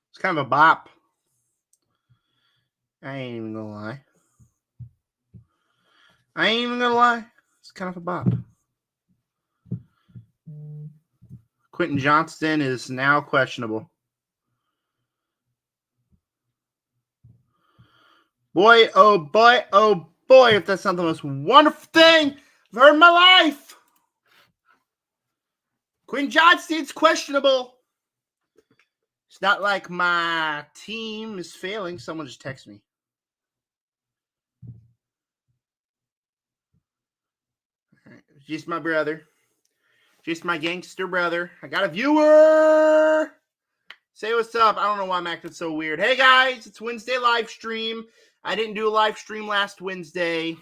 It's kind of a bop. I ain't even gonna lie. It's kind of a bop. Quentin Johnston is now questionable. Boy, oh boy, oh boy, if that's not the most wonderful thing I've heard in my life. Quentin Johnston's questionable. It's not like my team is failing. Someone just texted me. Just my brother. Just my gangster brother. I got a viewer. Say what's up. I don't know why I'm acting so weird. Hey, guys. It's Wednesday live stream. I didn't do a live stream last Wednesday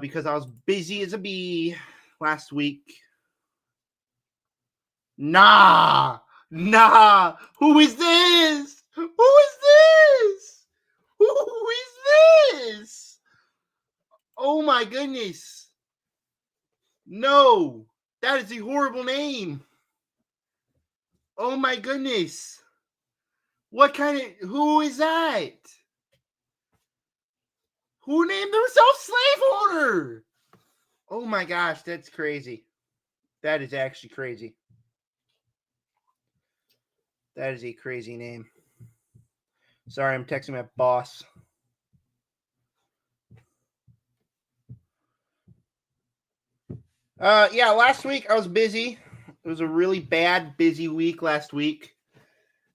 because I was busy as a bee last week. Nah. Who is this? Oh, my goodness. No, that is a horrible name. Oh my goodness. Who is that? Who named themselves slaveholder? Oh my gosh, that's crazy. That is actually crazy. That is a crazy name. Sorry, I'm texting my boss. Yeah, last week I was busy. It was a really bad, busy week last week.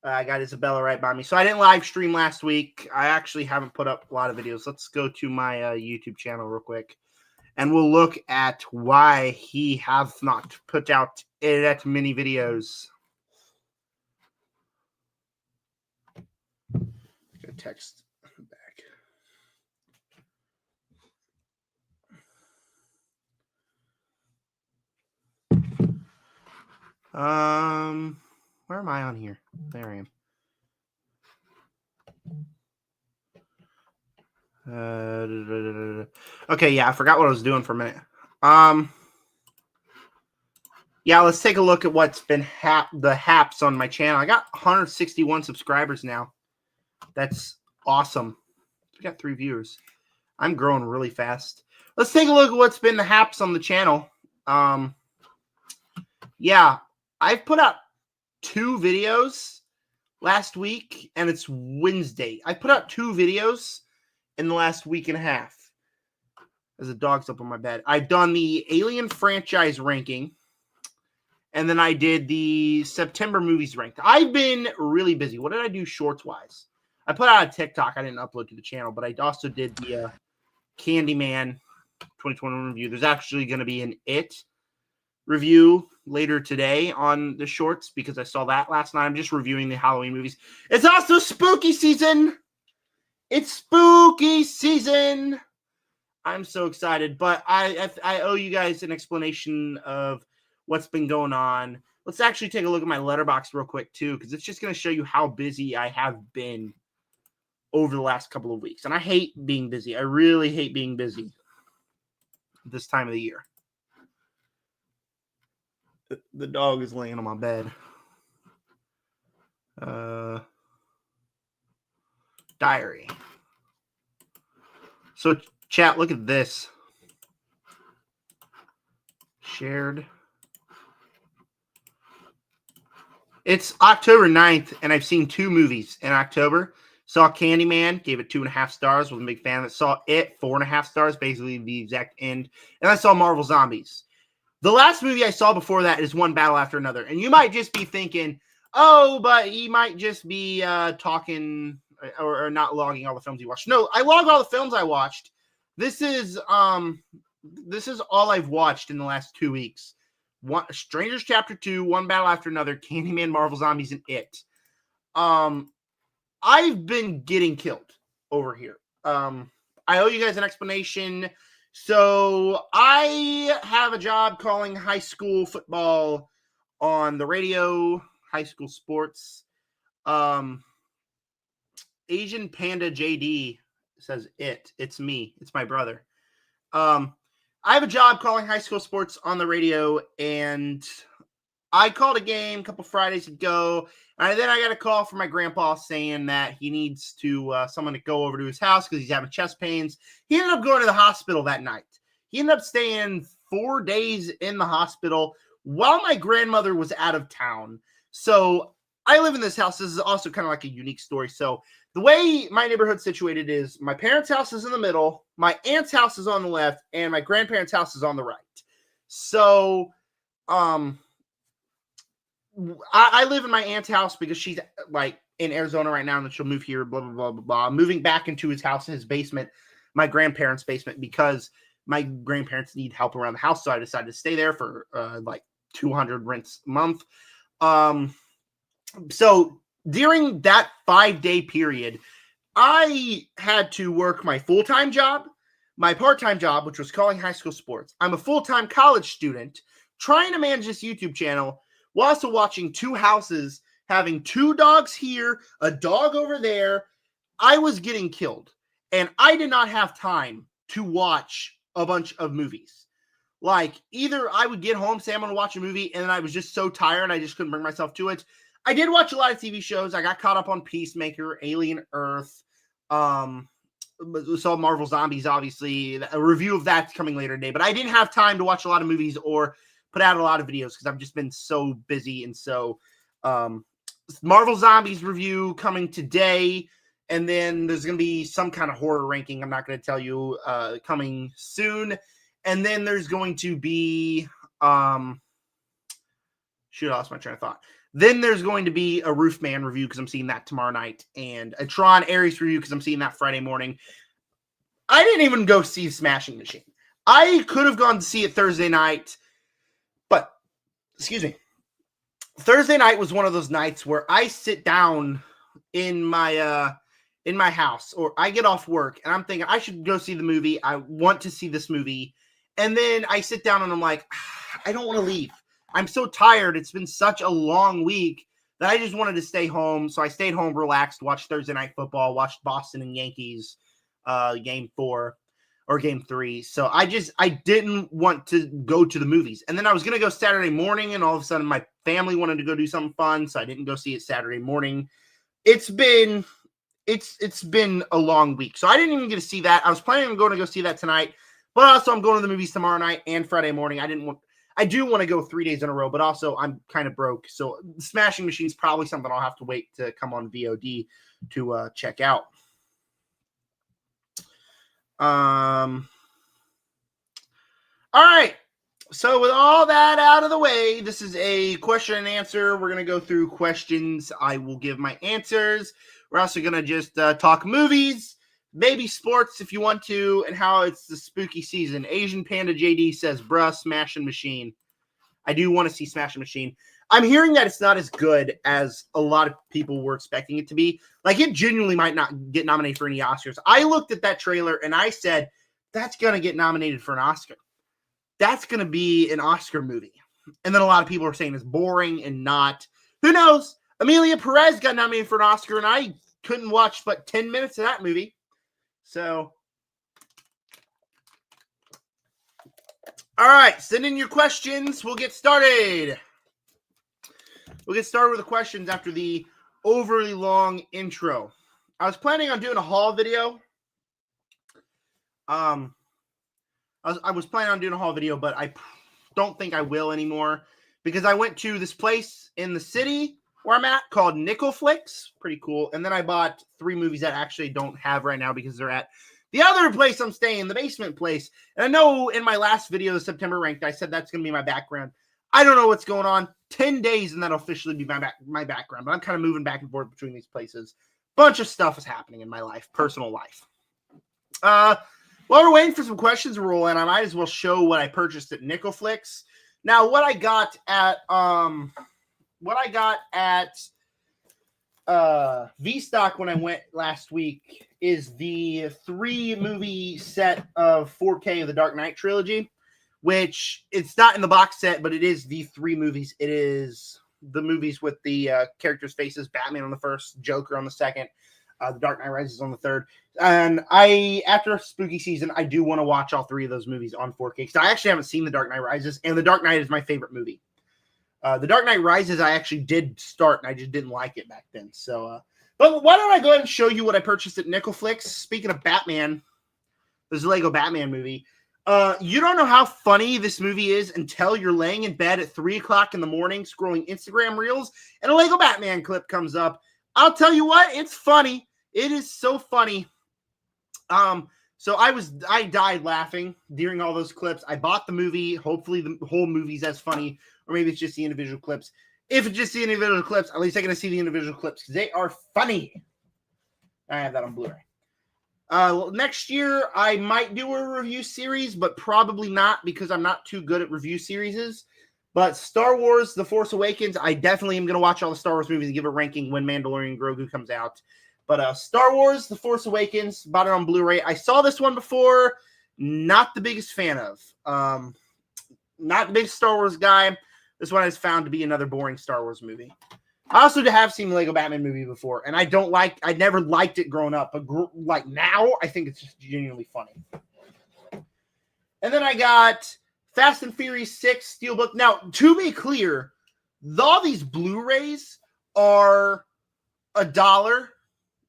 I got Isabella right by me. So I didn't live stream last week. I actually haven't put up a lot of videos. Let's go to my YouTube channel real quick. And we'll look at why he has not put out that many videos. Go text back. Where am I on here? There I am. Okay, yeah, I forgot what I was doing for a minute. Yeah, let's take a look at what's been the haps on my channel. I got 161 subscribers now. That's awesome. We got 3 viewers. I'm growing really fast. Let's take a look at what's been the haps on the channel. Yeah, I've put out 2 videos last week, and it's Wednesday. I put out 2 videos in the last week and a half. As the dog's up on my bed. I've done the Alien franchise ranking, and then I did the September movies ranked. I've been really busy. What did I do shorts-wise? I put out a TikTok. I didn't upload to the channel, but I also did the Candyman 2021 review. There's actually going to be an It review later today on the shorts because I saw that last night. I'm just reviewing the Halloween movies. It's also spooky season. It's spooky season. I'm so excited, but I owe you guys an explanation of what's been going on. Let's actually take a look at my letterbox real quick too, because it's just going to show you how busy I have been over the last couple of weeks. And I hate being busy. I really hate being busy this time of the year. The dog is laying on my bed. Diary. So, chat, look at this. Shared. It's October 9th, and I've seen 2 movies in October. Saw Candyman, gave it 2.5 stars. Was a big fan of it. Saw It, 4.5 stars, basically the exact end. And I saw Marvel Zombies. The last movie I saw before that is One Battle After Another. And you might just be thinking, oh, but he might just be talking or not logging all the films he watched. No, I logged all the films I watched. This is all I've watched in the last 2 weeks. Strangers Chapter 2, One Battle After Another, Candyman, Marvel Zombies, and It. I've been getting killed over here. I owe you guys an explanation. So I have a job calling high school football on the radio, high school sports. Asian Panda JD says it's me. It's my brother. I have a job calling high school sports on the radio, and I called a game a couple Fridays ago, and then I got a call from my grandpa saying that he needs to someone to go over to his house because he's having chest pains. He ended up going to the hospital that night. He ended up staying 4 days in the hospital while my grandmother was out of town. So I live in this house. This is also kind of like a unique story. So the way my neighborhood's situated is my parents' house is in the middle, my aunt's house is on the left, and my grandparents' house is on the right. So I live in my aunt's house because she's like in Arizona right now, and then she'll move here, blah, blah, blah, blah, blah. Moving back into his house, his basement, my grandparents' basement, because my grandparents need help around the house. So I decided to stay there for like 200 rents a month. So during that 5-day period, I had to work my full-time job, my part-time job, which was calling high school sports. I'm a full-time college student trying to manage this YouTube channel while also watching 2 houses, having 2 dogs here, a dog over there. I was getting killed, and I did not have time to watch a bunch of movies. Like, either I would get home, say I'm going to watch a movie, and then I was just so tired, I just couldn't bring myself to it. I did watch a lot of TV shows. I got caught up on Peacemaker, Alien Earth, saw Marvel Zombies, obviously. A review of that's coming later today, but I didn't have time to watch a lot of movies or put out a lot of videos because I've just been so busy. And so Marvel Zombies review coming today, and then there's going to be some kind of horror ranking I'm not going to tell you coming soon. And then there's going to be shoot, I lost my train of thought. Then there's going to be a Roofman review because I'm seeing that tomorrow night, and a Tron Ares review because I'm seeing that Friday morning. I didn't even go see Smashing Machine. I could have gone to see it Thursday night, but excuse me. Thursday night was one of those nights where I sit down in my house, or I get off work and I'm thinking I should go see the movie. I want to see this movie. And then I sit down and I'm like, I don't want to leave. I'm so tired. It's been such a long week that I just wanted to stay home. So I stayed home, relaxed, watched Thursday Night Football, watched Boston and Yankees game 4 or game 3. So I didn't want to go to the movies. And then I was going to go Saturday morning, and all of a sudden my family wanted to go do something fun. So I didn't go see it Saturday morning. It's been a long week. So I didn't even get to see that. I was planning on going to go see that tonight, but also I'm going to the movies tomorrow night and Friday morning. I do want to go 3 days in a row, but also I'm kind of broke. So Smashing Machine is probably something I'll have to wait to come on VOD to check out. All right. So with all that out of the way, this is a question and answer. We're going to go through questions. I will give my answers. We're also going to just talk movies, maybe sports if you want to, and how it's the spooky season. Asian Panda JD says, bruh, Smashing Machine. I do want to see Smashing Machine. I'm hearing that it's not as good as a lot of people were expecting it to be. Like, it genuinely might not get nominated for any Oscars. I looked at that trailer and I said, that's going to get nominated for an Oscar. That's going to be an Oscar movie. And then a lot of people are saying it's boring and not. Who knows? Emilia Perez got nominated for an Oscar, and I couldn't watch but 10 minutes of that movie. So, all right, send in your questions. We'll get started. We'll get started with the questions after the overly long intro. I was planning on doing a haul video. I was planning on doing a haul video, but I don't think I will anymore because I went to this place in the city where I'm at called Nickelflix. Pretty cool. And then I bought 3 movies that I actually don't have right now because they're at the other place I'm staying, the basement place. And I know in my last video, the September ranked, I said that's going to be my background. I don't know what's going on. 10 days and that'll officially be my background. But I'm kind of moving back and forth between these places. Bunch of stuff is happening in my life, personal life. While we're waiting for some questions to roll in, I might as well show what I purchased at Nickelflix. Now, what I got at V-Stock when I went last week is the 3-movie set of 4K of the Dark Knight trilogy, which it's not in the box set, but it is the 3 movies. It is the movies with the characters' faces, Batman on the first, Joker on the second, The Dark Knight Rises on the third. And after spooky season, I do want to watch all 3 of those movies on 4K because I actually haven't seen The Dark Knight Rises, and The Dark Knight is my favorite movie. The Dark Knight Rises I actually did start, and I just didn't like it back then. So, but why don't I go ahead and show you what I purchased at Nickelflix? Speaking of Batman, there's a Lego Batman movie. You don't know how funny this movie is until you're laying in bed at 3 o'clock in the morning scrolling Instagram Reels, and a Lego Batman clip comes up. I'll tell you what, it's funny. It is so funny. So I died laughing during all those clips. I bought the movie. Hopefully the whole movie's as funny, or maybe it's just the individual clips. If it's just the individual clips, at least I get to see the individual clips because they are funny. I have that on Blu-ray. Next year, I might do a review series, but probably not because I'm not too good at review series. But Star Wars The Force Awakens, I definitely am going to watch all the Star Wars movies and give a ranking when Mandalorian Grogu comes out. But Star Wars The Force Awakens, bought it on Blu-ray. I saw this one before, not the biggest fan of. Not the biggest Star Wars guy. This one is found to be another boring Star Wars movie. I also have seen the Lego Batman movie before, and I never liked it growing up, but like now, I think it's just genuinely funny. And then I got Fast and Furious 6 Steelbook. Now, to be clear, all these Blu-rays are $1,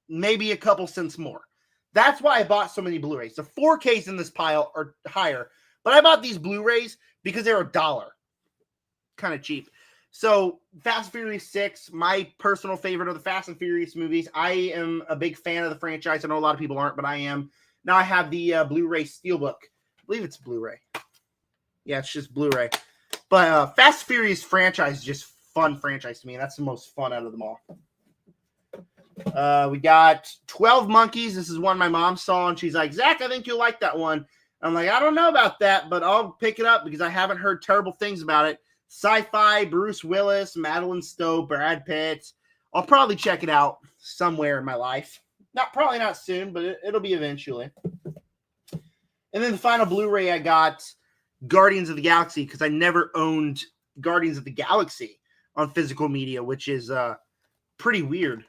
maybe a couple cents more. That's why I bought so many Blu-rays. The 4Ks in this pile are higher, but I bought these Blu-rays because they're $1. Kind of cheap. So, Fast and Furious 6, my personal favorite of the Fast and Furious movies. I am a big fan of the franchise. I know a lot of people aren't, but I am. Now I have the Blu-ray Steelbook. I believe it's Blu-ray. Yeah, it's just Blu-ray. But Fast and Furious franchise is just fun franchise to me. That's the most fun out of them all. We got 12 Monkeys. This is one my mom saw, and she's like, Zach, I think you'll like that one. I'm like, I don't know about that, but I'll pick it up because I haven't heard terrible things about it. Sci-fi, Bruce Willis, Madeline Stowe, Brad Pitt. I'll probably check it out somewhere in my life. Probably not soon, but it'll be eventually. And then the final Blu-ray I got, Guardians of the Galaxy, because I never owned Guardians of the Galaxy on physical media, which is pretty weird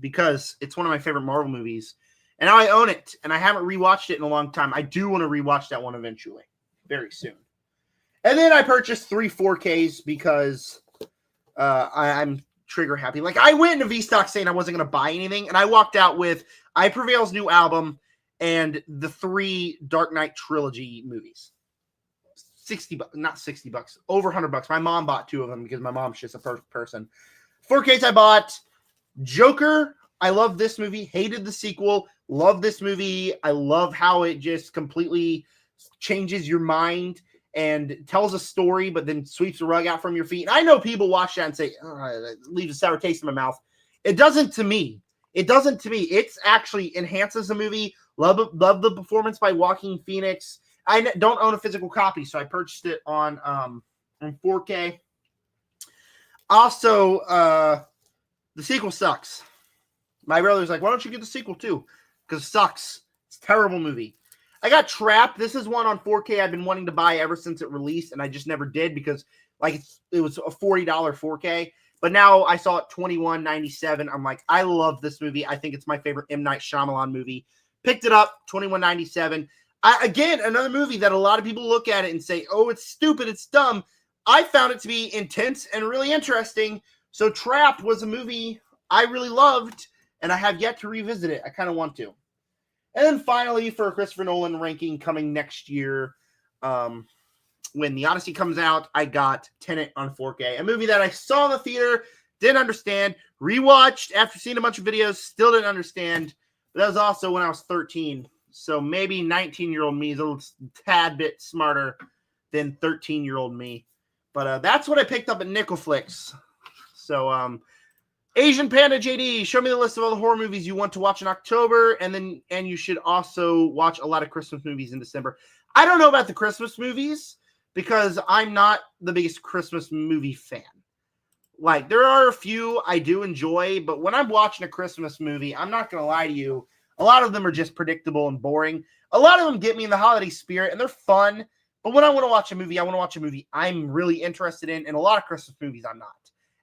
because it's one of my favorite Marvel movies. And now I own it, and I haven't rewatched it in a long time. I do want to rewatch that one eventually, very soon. And then I purchased 3 4Ks because I'm trigger happy. Like, I went into VStock saying I wasn't going to buy anything, and I walked out with I Prevail's new album and the 3 Dark Knight trilogy movies. $60, not $60, over $100. My mom bought 2 of them because my mom's just a perfect person. 4Ks I bought Joker. I love this movie. Hated the sequel. Love this movie. I love how it just completely changes your mind and tells a story, but then sweeps the rug out from your feet. And I know people watch that and say, it leaves a sour taste in my mouth. It doesn't to me. It's actually enhances the movie. Love the performance by Joaquin Phoenix. I don't own a physical copy, so I purchased it on 4K. Also, the sequel sucks. My brother's like, why don't you get the sequel too? Because it sucks. It's a terrible movie. I got Trapped. This is one on 4K I've been wanting to buy ever since it released, and I just never did because it was a $40 4K. But now I saw it $21.97. I'm like, I love this movie. I think it's my favorite M. Night Shyamalan movie. Picked it up, $21.97. Again, another movie that a lot of people look at it and say, oh, it's stupid, it's dumb. I found it to be intense and really interesting. So Trapped was a movie I really loved, and I have yet to revisit it. I kind of want to. And then finally, for a Christopher Nolan ranking coming next year, when The Odyssey comes out, I got Tenet on 4K. A movie that I saw in the theater, didn't understand, rewatched after seeing a bunch of videos, still didn't understand. But that was also when I was 13. So maybe 19-year-old me is a little tad bit smarter than 13-year-old me. But that's what I picked up at Nickelflix. So, Asian Panda JD, show me the list of all the horror movies you want to watch in October, and you should also watch a lot of Christmas movies in December. I don't know about the Christmas movies because I'm not the biggest Christmas movie fan. Like, there are a few I do enjoy, but when I'm watching a Christmas movie, I'm not going to lie to you, a lot of them are just predictable and boring. A lot of them get me in the holiday spirit, and they're fun, but when I want to watch a movie, I want to watch a movie I'm really interested in, and a lot of Christmas movies I'm not.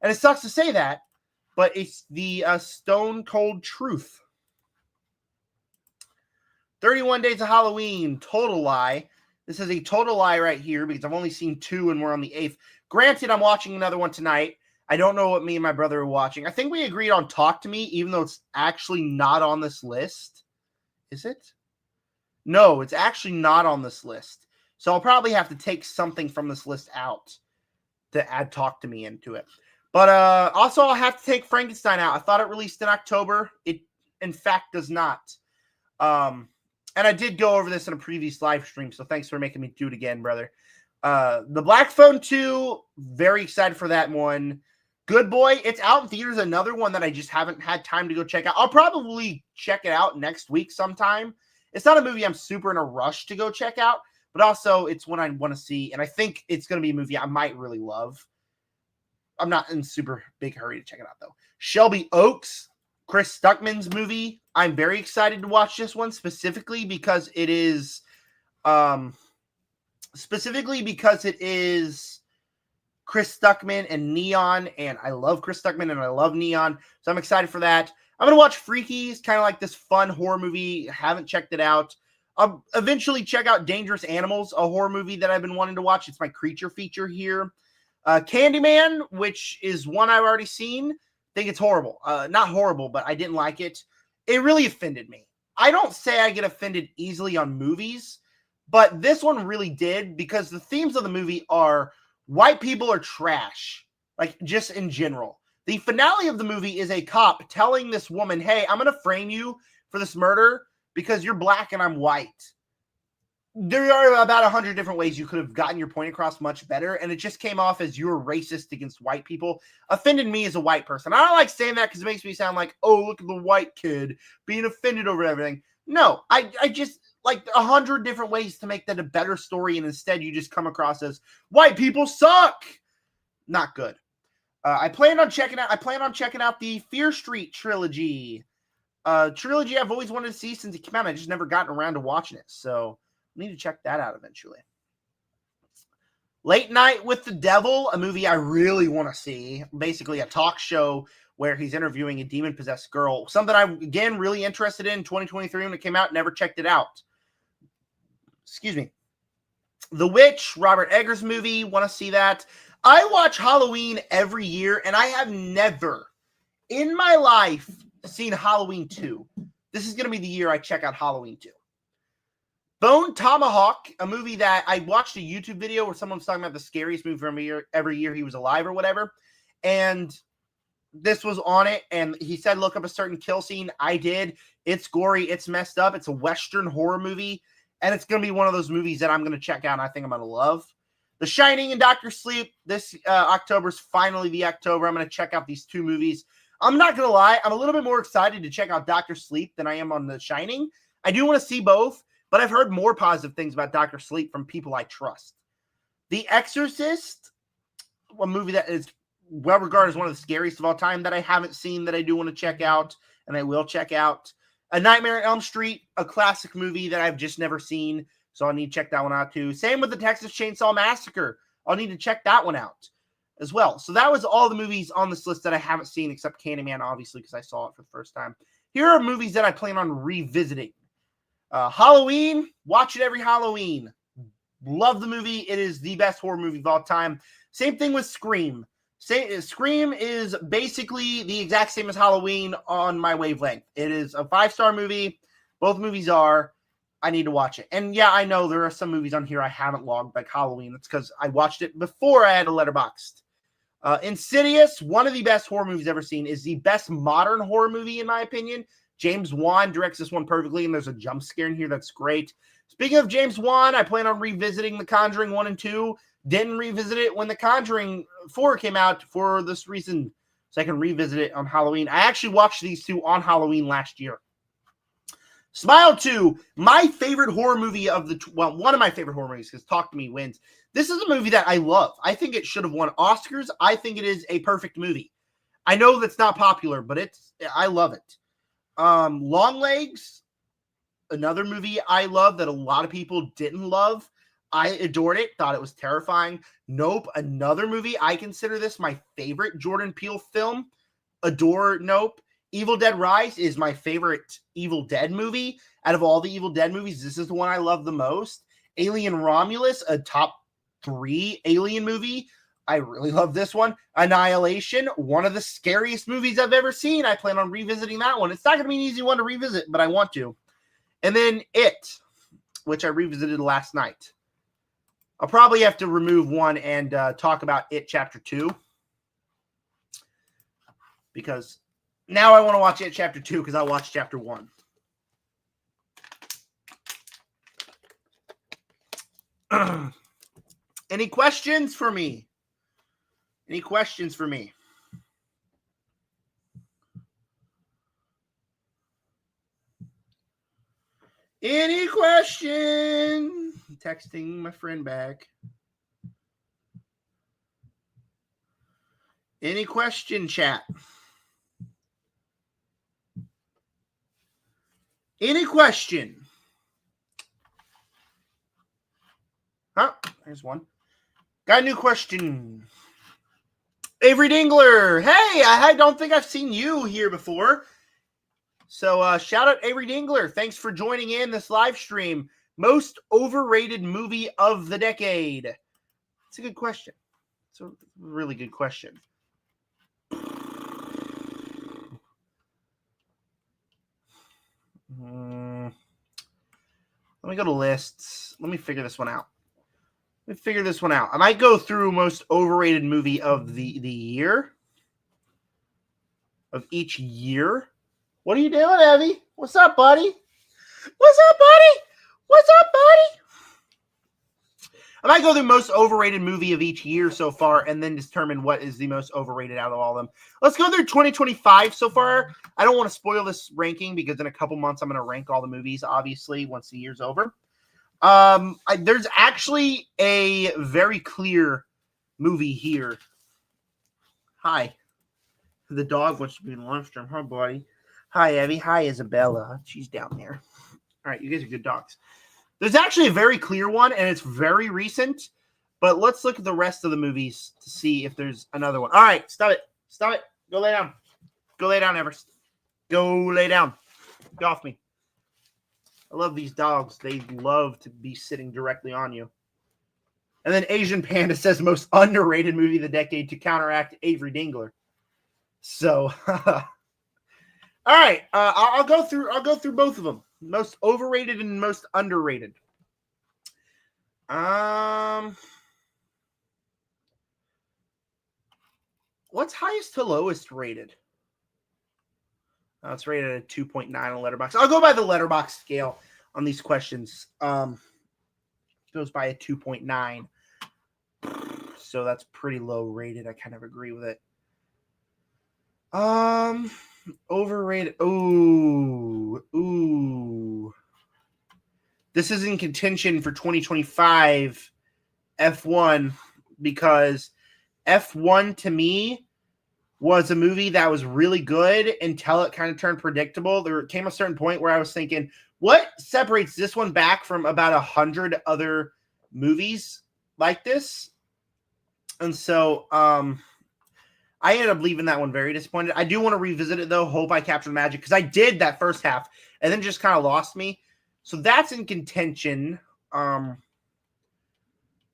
And it sucks to say that, but it's the stone cold truth. 31 Days of Halloween, total lie. This is a total lie right here because I've only seen 2 and we're on the 8th. Granted, I'm watching another one tonight. I don't know what me and my brother are watching. I think we agreed on Talk to Me, even though it's actually not on this list. Is it? No, it's actually not on this list. So I'll probably have to take something from this list out to add Talk to Me into it. But also, I'll have to take Frankenstein out. I thought it released in October. It, in fact, does not. And I did go over this in a previous live stream, so thanks for making me do it again, brother. The Black Phone 2, very excited for that one. Good Boy, it's out in theaters. Another one that I just haven't had time to go check out. I'll probably check it out next week sometime. It's not a movie I'm super in a rush to go check out, but also it's one I want to see, and I think it's going to be a movie I might really love. I'm not in super big hurry to check it out, though. Shelby Oaks, Chris Stuckman's movie. I'm very excited to watch this one specifically because it is Chris Stuckman and Neon, and I love Chris Stuckman and I love Neon, so I'm excited for that. I'm going to watch Freakies, kind of like this fun horror movie. Haven't checked it out. I'll eventually check out Dangerous Animals, a horror movie that I've been wanting to watch. It's my creature feature here. Candyman, which is one I've already seen. I think it's horrible. Not horrible, but I didn't like it. It really offended me. I don't say I get offended easily on movies, but this one really did because the themes of the movie are white people are trash, like just in general. The finale of the movie is a cop telling this woman, hey, I'm going to frame you for this murder because you're black and I'm white. There are about 100 different ways you could have gotten your point across much better, and it just came off as you were racist against white people. Offended me as a white person. I don't like saying that because it makes me sound like, oh, look at the white kid being offended over everything. No, I just like 100 different ways to make that a better story, and instead you just come across as white people suck. Not good. I plan on checking out the Fear Street trilogy. Trilogy I've always wanted to see since it came out. I just never gotten around to watching it, so I need to check that out eventually. Late Night with the Devil, a movie I really want to see. Basically a talk show where he's interviewing a demon-possessed girl. Something I'm, again, really interested in 2023 when it came out. Never checked it out. Excuse me. The Witch, Robert Eggers movie. Want to see that. I watch Halloween every year, and I have never in my life seen Halloween 2. This is going to be the year I check out Halloween 2. Bone Tomahawk, a movie that I watched a YouTube video where someone was talking about the scariest movie from every year he was alive or whatever. And this was on it. And he said, look up a certain kill scene. I did. It's gory. It's messed up. It's a Western horror movie. And it's going to be one of those movies that I'm going to check out and I think I'm going to love. The Shining and Dr. Sleep. This October is finally the October. I'm going to check out these 2 movies. I'm not going to lie. I'm a little bit more excited to check out Dr. Sleep than I am on The Shining. I do want to see both. But I've heard more positive things about Dr. Sleep from people I trust. The Exorcist, a movie that is well regarded as one of the scariest of all time that I haven't seen that I do want to check out, and I will check out. A Nightmare on Elm Street, a classic movie that I've just never seen, so I'll need to check that one out too. Same with the Texas Chainsaw Massacre. I'll need to check that one out as well. So that was all the movies on this list that I haven't seen except Candyman, obviously, because I saw it for the first time. Here are movies that I plan on revisiting. Halloween, watch it every Halloween. Love the movie. It is the best horror movie of all time. Same thing with Scream. Scream is basically the exact same as Halloween on my wavelength. It is a 5-star movie. Both movies are. I need to watch it. And yeah, I know there are some movies on here I haven't logged, like Halloween. That's because I watched it before I had a Letterboxd. Insidious, one of the best horror movies ever seen, is the best modern horror movie in my opinion. James Wan directs this one perfectly, and there's a jump scare in here that's great. Speaking of James Wan, I plan on revisiting The Conjuring 1 and 2. Didn't revisit it when The Conjuring 4 came out for this reason, so I can revisit it on Halloween. I actually watched these 2 on Halloween last year. Smile 2, my favorite horror movie of the... Well, one of my favorite horror movies, because Talk to Me wins. This is a movie that I love. I think it should have won Oscars. I think it is a perfect movie. I know that's not popular, but I love it. Longlegs, another movie I love that a lot of people didn't love. I adored it, thought it was terrifying. Nope, another movie. I consider this my favorite Jordan Peele film. Adore Nope. Evil Dead Rise is my favorite Evil Dead movie. Out of all the Evil Dead movies, this is the one I love the most. Alien Romulus, a top 3 Alien movie. I really love this one. Annihilation, one of the scariest movies I've ever seen. I plan on revisiting that one. It's not going to be an easy one to revisit, but I want to. And then It, which I revisited last night. I'll probably have to remove one and talk about It Chapter 2. Because now I want to watch It Chapter 2 because I watched Chapter 1. Any questions for me? Any questions for me? Any question? I'm texting my friend back. Any question, chat? Any question? Huh? There's one. Got a new question. Avery Dingler. Hey, I don't think I've seen you here before. So shout out Avery Dingler. Thanks for joining in this live stream. Most overrated movie of the decade. It's a good question. It's a really good question. Let me go to lists. Let me figure this one out. I might go through most overrated movie of the year. Of each year. What are you doing, Evie? What's up, buddy? I might go through most overrated movie of each year so far and then determine what is the most overrated out of all of them. Let's go through 2025 so far. I don't want to spoil this ranking because in a couple months I'm going to rank all the movies, obviously, once the year's over. There's actually a very clear movie here. Hi. The dog wants to be in the live stream. Hi, buddy. Hi, Evie. Hi, Isabella. She's down there. All right, you guys are good dogs. There's actually a very clear one, and it's very recent. But let's look at the rest of the movies to see if there's another one. All right, stop it. Go lay down. Go lay down, Everest. Go lay down. Get off me. I love these dogs. They love to be sitting directly on you. And then Asian Panda says most underrated movie of the decade to counteract Avery Dingler. So, all right, I'll go through both of them. Most overrated and most underrated. What's highest to lowest rated? It's rated at 2.9 on Letterboxd. I'll go by the Letterboxd scale on these questions. It goes by a 2.9. So that's pretty low rated. I kind of agree with it. Overrated. Ooh. This is in contention for 2025 F1 because F1 to me was a movie that was really good until it kind of turned predictable. There came a certain point where I was thinking, what separates this one back from about 100 other movies like this? And so I ended up leaving that one very disappointed. I do want to revisit it, though. Hope I captured the magic, because I did that first half and then just kind of lost me. So that's in contention.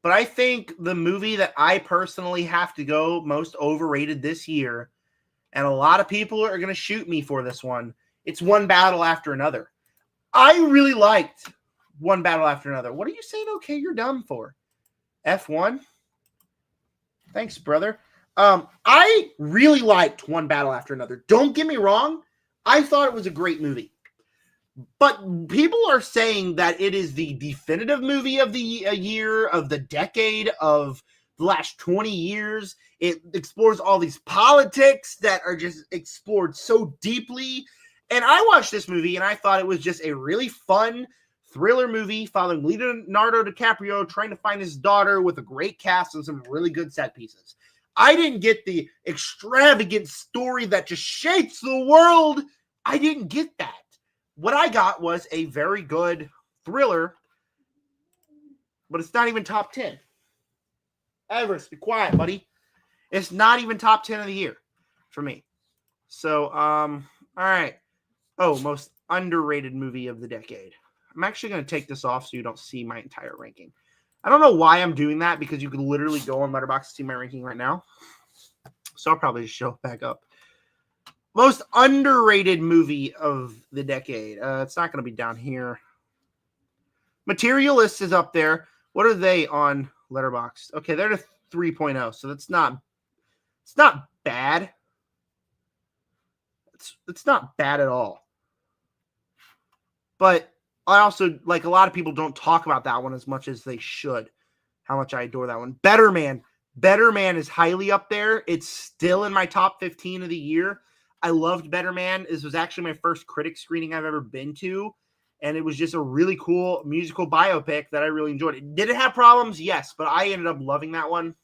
But I think the movie that I personally have to go most overrated this year, and a lot of people are going to shoot me for this one, it's One Battle After Another. I really liked One Battle After Another. What are you saying, okay, you're dumb for? F1? Thanks, brother. I really liked One Battle After Another. Don't get me wrong. I thought it was a great movie. But people are saying that it is the definitive movie of the year, of the decade, of the last 20 years. It explores all these politics that are just explored so deeply. And I watched this movie and I thought it was just a really fun thriller movie following Leonardo DiCaprio trying to find his daughter with a great cast and some really good set pieces. I didn't get the extravagant story that just shapes the world. I didn't get that. What I got was a very good thriller, but it's not even top 10. Everest, be quiet, buddy. It's not even top 10 of the year for me. So, all right. Oh, most underrated movie of the decade. I'm actually going to take this off so you don't see my entire ranking. I don't know why I'm doing that because you can literally go on Letterboxd and see my ranking right now. So I'll probably just show it back up. Most underrated movie of the decade. It's not going to be down here. Materialist is up there. What are they on Letterboxd? Okay, they're at 3.0, so it's not bad. It's not bad at all. But I also, like, a lot of people don't talk about that one as much as they should. How much I adore that one. Better Man. Better Man is highly up there. It's still in my top 15 of the year. I loved Better Man. This was actually my first critic screening I've ever been to. And it was just a really cool musical biopic that I really enjoyed. Did it have problems? Yes, but I ended up loving that one.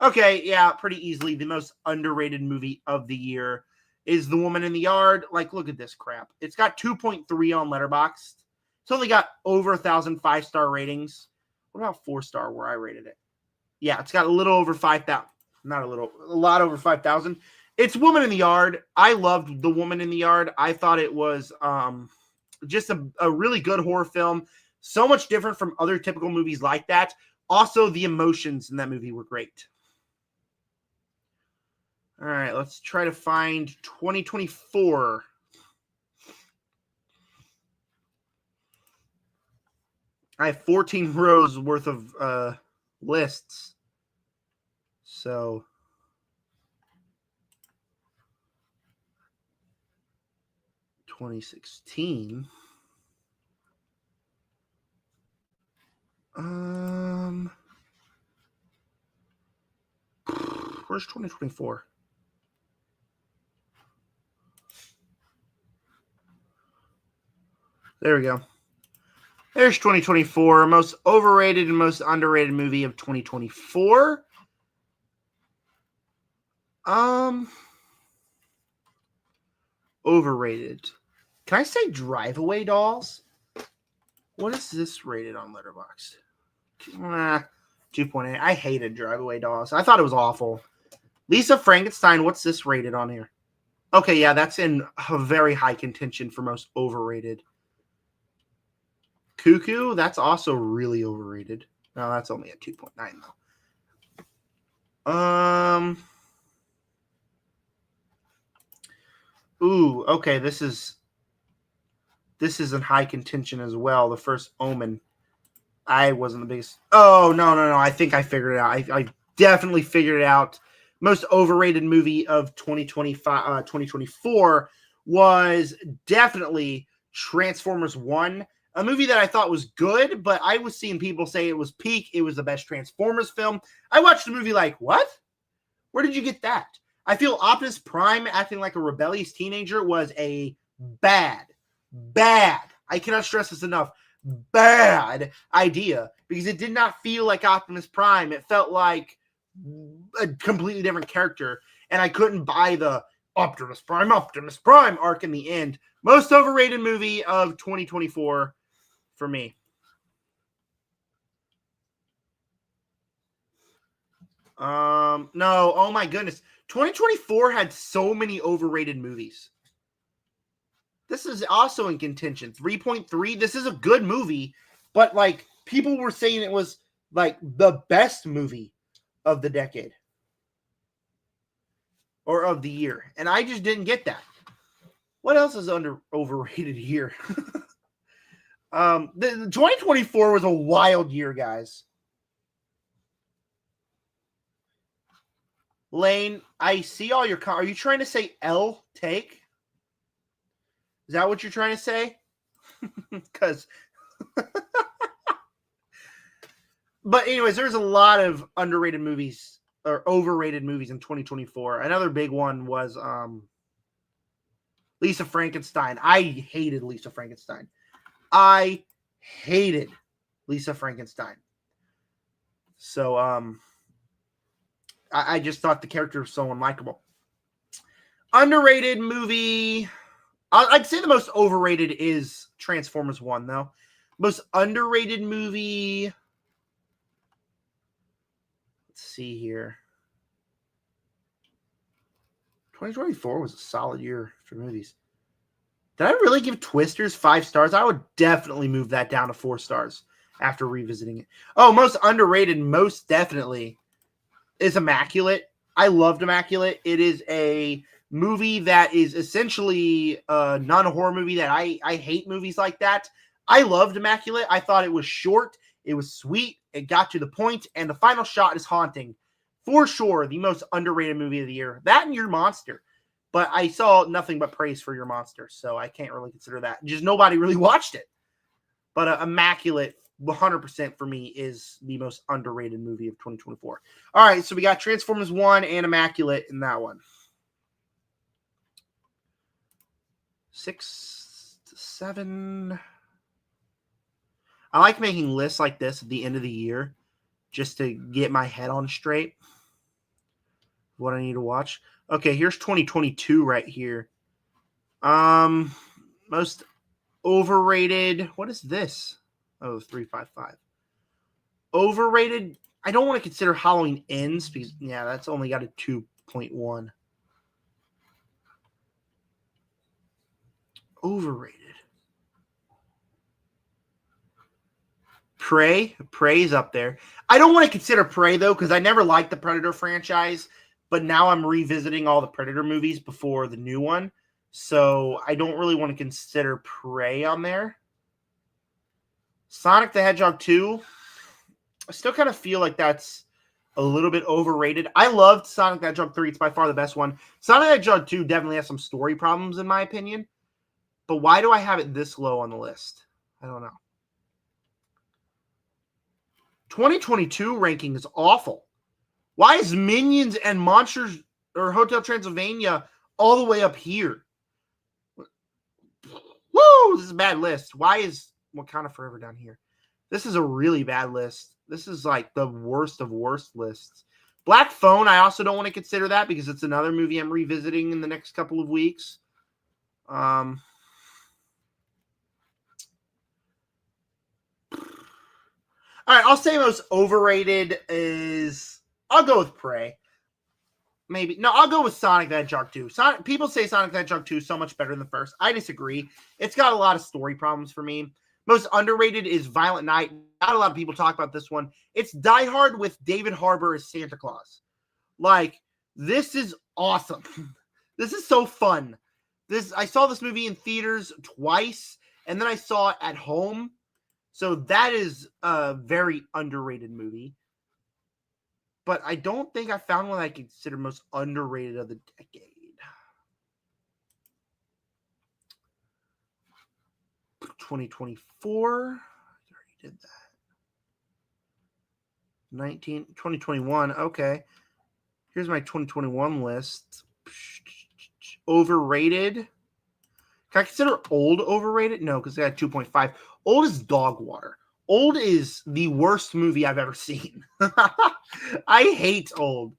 Okay, yeah, pretty easily. The most underrated movie of the year is The Woman in the Yard. Like, look at this crap. It's got 2.3 on Letterboxd. It's only got over 1,000 5-star ratings. What about 4-star where I rated it? Yeah, it's got a little over 5,000. Not a little, a lot over 5,000. It's Woman in the Yard. I loved The Woman in the Yard. I thought it was just a really good horror film. So much different from other typical movies like that. Also, the emotions in that movie were great. All right, let's try to find 2024. I have 14 rows worth of lists. So 2016. Where's 2024? There we go. There's 2024, most overrated and most underrated movie of 2024. Overrated. Can I say Drive Away Dolls? What is this rated on Letterboxd? 2.8. I hated Drive Away Dolls. I thought it was awful. Lisa Frankenstein, what's this rated on here? Okay, yeah, that's in a very high contention for most overrated. Cuckoo, that's also really overrated. No, that's only a 2.9 though. Ooh, okay, this is in high contention as well. The First Omen. I wasn't the biggest. Oh, no. I think I figured it out. I definitely figured it out. Most overrated movie of 2024 was definitely Transformers 1. A movie that I thought was good, but I was seeing people say it was peak. It was the best Transformers film. I watched the movie like, what? Where did you get that? I feel Optimus Prime acting like a rebellious teenager was a bad, I cannot stress this enough, bad idea because it did not feel like Optimus Prime. It felt like a completely different character, and I couldn't buy the Optimus Prime arc in the end. Most overrated movie of 2024 for me. No, oh my goodness. 2024 had so many overrated movies. This is also in contention. 3.3. This is a good movie, but like people were saying it was like the best movie of the decade or of the year, and I just didn't get that. What else is overrated here? The 2024 was a wild year, guys. Lane, I see all your. Are you trying to say L take? Is that what you're trying to say? Because. But anyways, there's a lot of underrated movies or overrated movies in 2024. Another big one was Lisa Frankenstein. I hated Lisa Frankenstein. So I just thought the character was so unlikable. Underrated movie. I'd say the most overrated is Transformers 1, though. Most underrated movie. Let's see here. 2024 was a solid year for movies. Did I really give Twisters 5 stars? I would definitely move that down to 4 stars after revisiting it. Oh, most underrated, most definitely, is Immaculate. I loved Immaculate. It is a movie that is essentially a non-horror movie that I hate movies like that. I loved Immaculate. I thought it was short. It was sweet. It got to the point, and the final shot is haunting. For sure, the most underrated movie of the year. That and Your Monster. But I saw nothing but praise for Your Monster, so I can't really consider that. Just nobody really watched it. But Immaculate, 100% for me, is the most underrated movie of 2024. All right, so we got Transformers 1 and Immaculate in that one. 6 to 7. I like making lists like this at the end of the year just to get my head on straight. What I need to watch. Okay, here's 2022 right here. Most overrated. What is this? Oh, 355. Overrated. I don't want to consider Halloween Ends because, yeah, that's only got a 2.1. Overrated. Prey. Prey's up there. I don't want to consider Prey, though, because I never liked the Predator franchise, but now I'm revisiting all the Predator movies before the new one, so I don't really want to consider Prey on there. Sonic the Hedgehog 2. I still kind of feel like that's a little bit overrated. I loved Sonic the Hedgehog 3. It's by far the best one. Sonic the Hedgehog 2 definitely has some story problems, in my opinion. But why do I have it this low on the list? I don't know. 2022 ranking is awful. Why is Minions and Monsters or Hotel Transylvania all the way up here? Woo! This is a bad list. Why is Wakanda Forever down here? This is a really bad list. This is like the worst of worst lists. Black Phone, I also don't want to consider that because it's another movie I'm revisiting in the next couple of weeks. All right, I'll say most overrated is... I'll go with Prey. Maybe. No, I'll go with Sonic the Hedgehog 2. People say Sonic the Hedgehog 2 is so much better than the first. I disagree. It's got a lot of story problems for me. Most underrated is Violent Night. Not a lot of people talk about this one. It's Die Hard with David Harbour as Santa Claus. Like, this is awesome. This is so fun. I saw this movie in theaters twice, and then I saw it at home. So that is a very underrated movie. But I don't think I found one I consider most underrated of the decade. 2024. I already did that. 2021. Okay. Here's my 2021 list. Overrated. Can I consider Old overrated? No, because I got 2.5. Old is dog water. Old is the worst movie I've ever seen. I hate Old.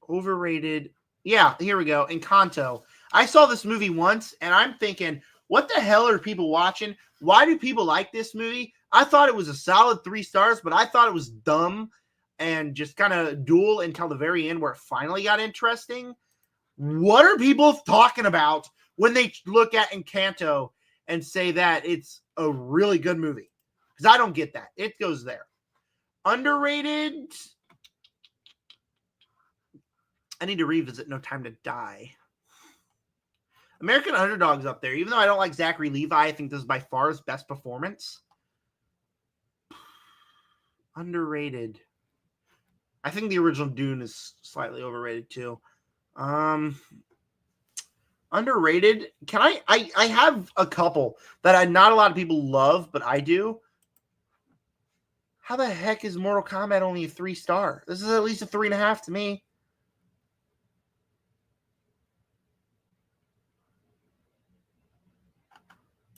Overrated. Yeah, here we go. Encanto. I saw this movie once, and I'm thinking, what the hell are people watching? Why do people like this movie? I thought it was a solid 3 stars, but I thought it was dumb and just kind of dull until the very end where it finally got interesting. What are people talking about when they look at Encanto and say that it's a really good movie? Because I don't get that. It goes there. Underrated. I need to revisit No Time to Die. American Underdog's up there. Even though I don't like Zachary Levi, I think this is by far his best performance. Underrated. I think the original Dune is slightly overrated too. Underrated. Can I have a couple that not a lot of people love, but I do. How the heck is Mortal Kombat only a 3 star? This is at least a 3.5 to me.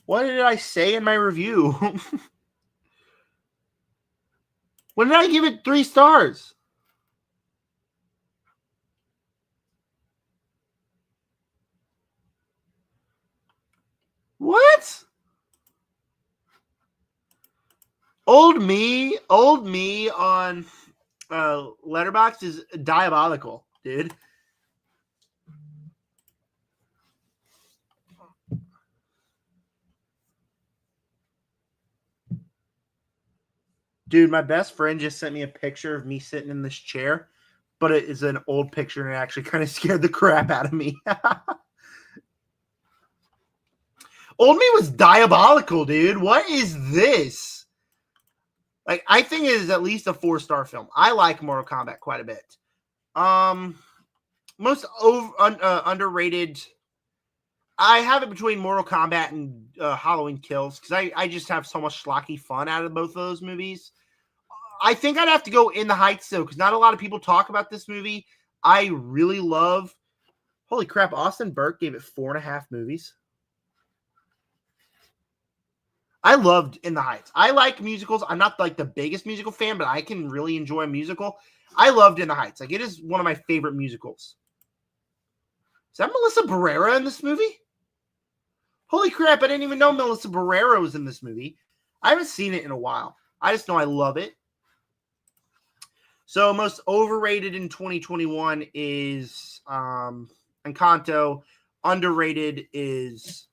What did I say in my review? When did I give it 3 stars? What? Old me on Letterboxd is diabolical, dude. Dude, my best friend just sent me a picture of me sitting in this chair, but it is an old picture and it actually kind of scared the crap out of me. Old Me was diabolical, dude. What is this? Like, I think it is at least a 4-star film. I like Mortal Kombat quite a bit. Most underrated. I have it between Mortal Kombat and Halloween Kills because I just have so much schlocky fun out of both of those movies. I think I'd have to go In the Heights, though, because not a lot of people talk about this movie. I really love. Holy crap, Austin Burke gave it 4.5 movies. I loved In the Heights. I like musicals. I'm not like the biggest musical fan, but I can really enjoy a musical. I loved In the Heights. Like, it is one of my favorite musicals. Is that Melissa Barrera in this movie? Holy crap, I didn't even know Melissa Barrera was in this movie. I haven't seen it in a while. I just know I love it. So, most overrated in 2021 is Encanto. Underrated is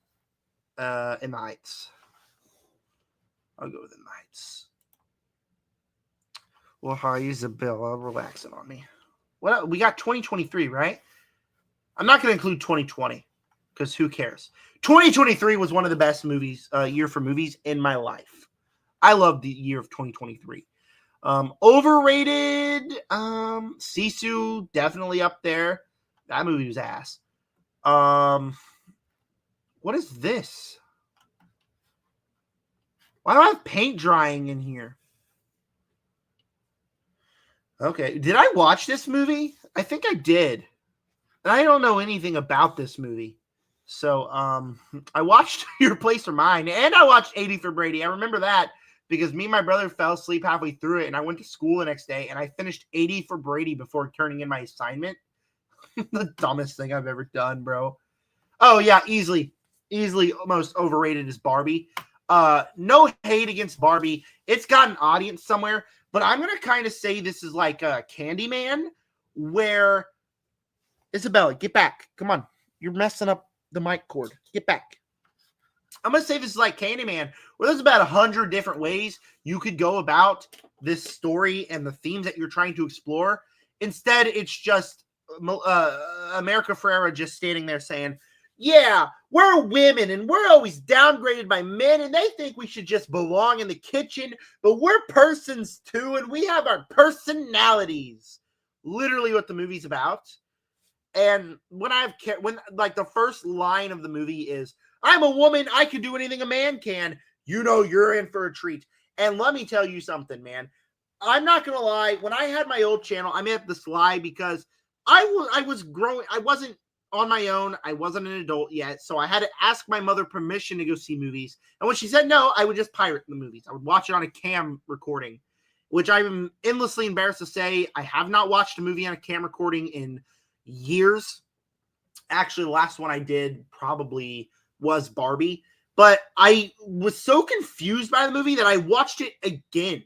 In the Heights. I'll go with In the Heights. Well, hi, Isabella, relaxing on me. What we got 2023, right? I'm not going to include 2020 because who cares? 2023 was one of the best year for movies in my life. I love the year of 2023. Overrated, Sisu, definitely up there. That movie was ass. What is this? Why do I have paint drying in here? Okay, did I watch this movie? I think I did. And I don't know anything about this movie. So, I watched Your Place or Mine, and I watched 80 for Brady. I remember that because me and my brother fell asleep halfway through it, and I went to school the next day, and I finished 80 for Brady before turning in my assignment. The dumbest thing I've ever done, bro. Oh, yeah, easily most overrated is Barbie. No hate against Barbie. It's got an audience somewhere, but I'm going to kind of say this is like a Candyman where Isabella, get back. Come on. You're messing up the mic cord. Get back. I'm going to say this is like Candyman where there's about 100 different ways you could go about this story and the themes that you're trying to explore. Instead, it's just America Ferrera just standing there saying, yeah, we're women and we're always downgraded by men and they think we should just belong in the kitchen, but we're persons too and we have our personalities. Literally what the movie's about. And when like the first line of the movie is, I'm a woman, I can do anything a man can, you know you're in for a treat. And let me tell you something, man. I'm not going to lie. When I had my old channel, I made up this lie because I was growing. I wasn't on my own. I wasn't an adult yet. So I had to ask my mother permission to go see movies. And when she said no, I would just pirate the movies. I would watch it on a cam recording, which I'm endlessly embarrassed to say. I have not watched a movie on a cam recording in years. Actually, the last one I did probably was Barbie. But I was so confused by the movie that I watched it again.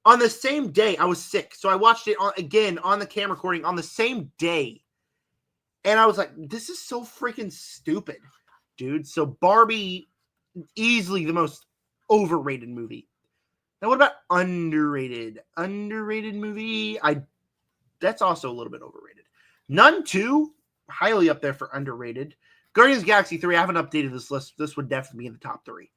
On the same day, I was sick. So I watched it again on the camera recording on the same day. And I was like, this is so freaking stupid, dude. So Barbie, easily the most overrated movie. Now, what about underrated? Underrated movie? That's also a little bit overrated. Nun 2, highly up there for underrated. Guardians of the Galaxy 3, I haven't updated this list. This would definitely be in the top 3.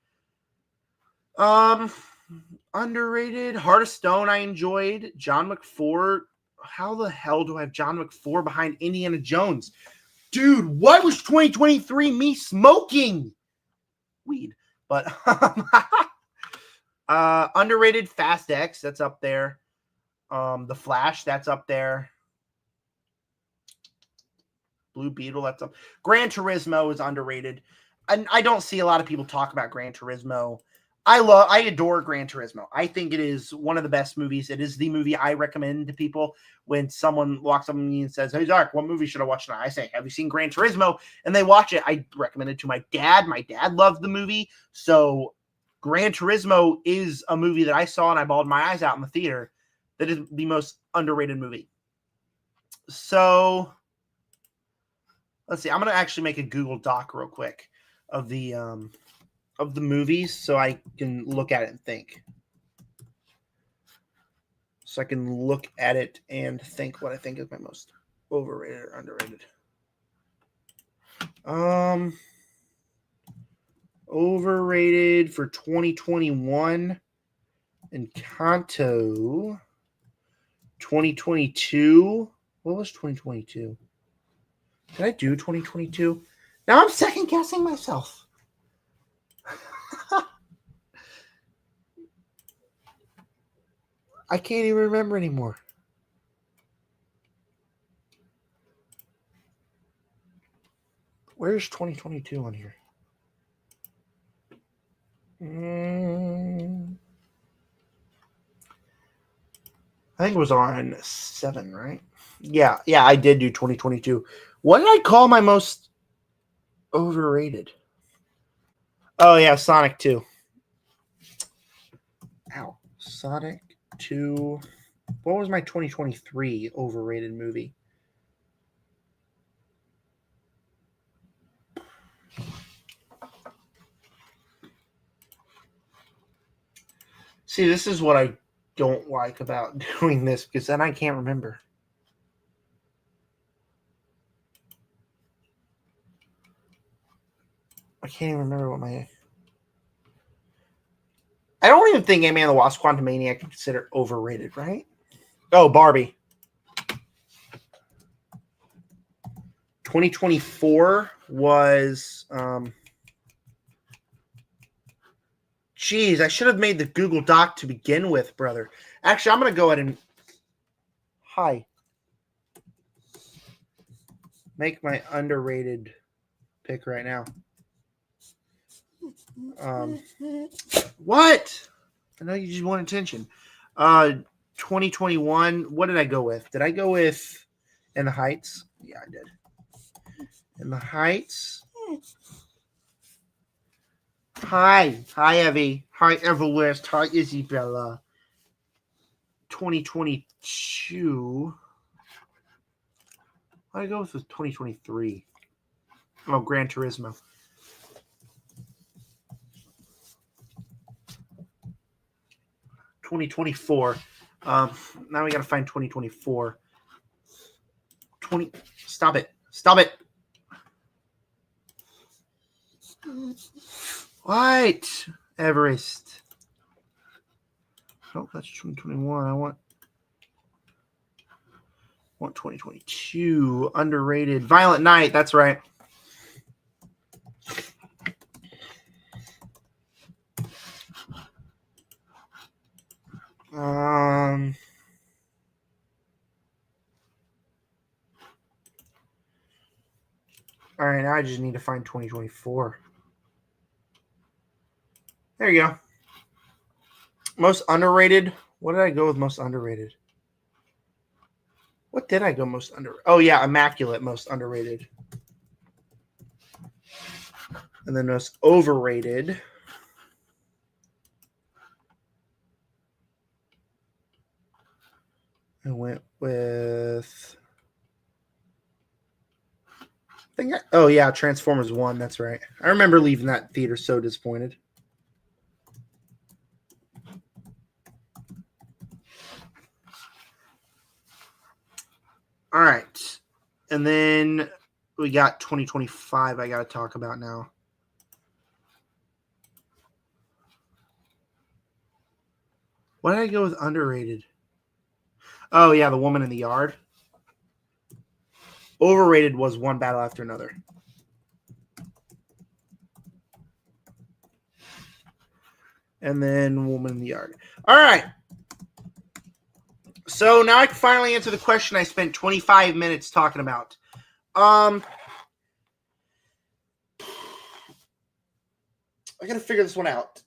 Underrated. Heart of Stone, I enjoyed. John McFord. How the hell do I have John McFord behind Indiana Jones? Dude, what was 2023 me smoking? Weed. But underrated. Fast X, that's up there. The Flash, that's up there. Blue Beetle, that's up. Gran Turismo is underrated. And I don't see a lot of people talk about Gran Turismo. I adore Gran Turismo. I think it is one of the best movies. It is the movie I recommend to people when someone walks up to me and says, hey, Zark, what movie should I watch tonight? I say, have you seen Gran Turismo? And they watch it. I recommend it to my dad. My dad loved the movie. So Gran Turismo is a movie that I saw and I bawled my eyes out in the theater. That is the most underrated movie. So let's see. I'm going to actually make a Google Doc real quick of the movies so I can look at it and think. so I can look at it and think what I think is my most overrated or underrated. Overrated for 2021 Encanto. 2022. What was 2022? Did I do 2022? Now I'm second guessing myself. I can't even remember anymore. Where's 2022 on here? I think it was on 7, right? Yeah, I did do 2022. What did I call my most overrated? Oh, yeah, Sonic 2. Ow. Sonic 2. What was my 2023 overrated movie? See, this is what I don't like about doing this, because then I can't remember. I can't even remember what my... I don't even think Ant-Man and the Wasp: Quantumania can consider overrated, right? Oh, Barbie. 2024 was... Geez, I should have made the Google Doc to begin with, brother. Actually, I'm going to go ahead and... Hi. Make my underrated pick right now. What? I know you just want attention. 2021. What did I go with? Did I go with In the Heights? Yeah, I did. In the Heights. Hi, Evie. Hi, Everlist. Hi, Isabella. 2022. What did I go with 2023? Oh, Gran Turismo. 2024. Now we got to find 2024. Stop it. What? Everest. Oh, that's 2021. I want 2022. Underrated. Violent Night. That's right. All right, now I just need to find 2024. There you go. Most underrated. What did I go with most underrated? What did I go most under? Oh, yeah, Immaculate, most underrated. And then most overrated. I went with... Oh, yeah, Transformers 1. That's right. I remember leaving that theater so disappointed. All right. And then we got 2025 I got to talk about now. What did I go with underrated? Oh, yeah, The Woman in the Yard. Overrated was One Battle After Another. And then Woman in the Yard. All right. So now I can finally answer the question I spent 25 minutes talking about. I got to figure this one out.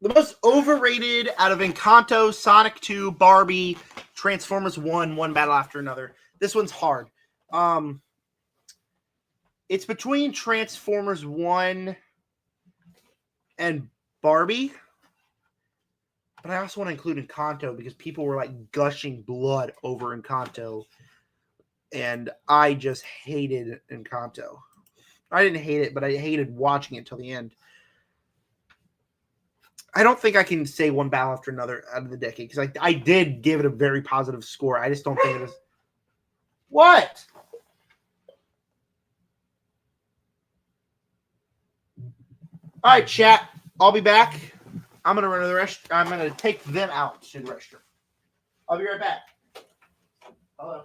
The most overrated out of Encanto, Sonic 2, Barbie, Transformers 1, One Battle After Another. This one's hard. It's between Transformers 1 and Barbie. But I also want to include Encanto because people were like gushing blood over Encanto. And I just hated Encanto. I didn't hate it, but I hated watching it till the end. I don't think I can say one battle after another out of the decade because I did give it a very positive score. I just don't think it is. What? All right, chat. I'll be back. I'm gonna run to the rest. I'm gonna take them out to the restroom. I'll be right back. Hello.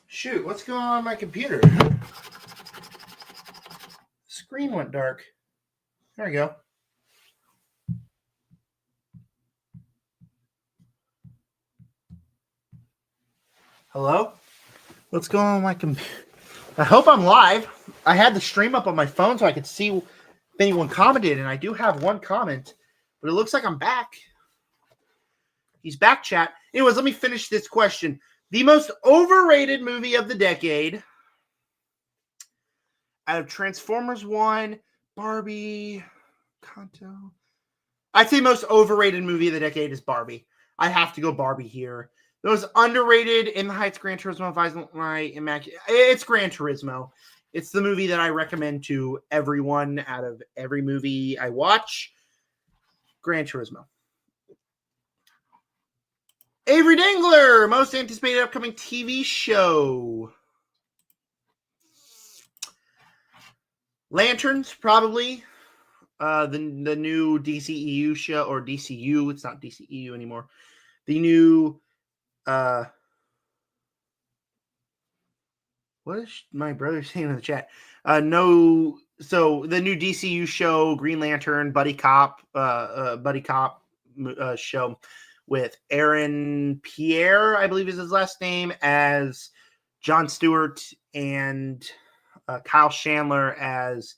Shoot, what's going on my computer? Screen went dark. There we go. Hello? What's going on my computer? I hope I'm live. I had the stream up on my phone so I could see if anyone commented, and I do have one comment, but it looks like I'm back. He's back, chat. Anyways, let me finish this question. The most overrated movie of the decade out of Transformers 1, Barbie, Kanto. I'd say most overrated movie of the decade is Barbie. I have to go Barbie here. The most underrated In the Heights, Gran Turismo, Violent Night, Immaculate. It's Gran Turismo. It's the movie that I recommend to everyone out of every movie I watch. Gran Turismo. Avery Dangler, most anticipated upcoming TV show. Lanterns, probably. The new DCEU show, or DCU. It's not DCEU anymore. The new what is my brother saying in the chat? So the new DCU show, Green Lantern, buddy cop show with Aaron Pierre, I believe is his last name, as Jon Stewart, and Kyle Chandler as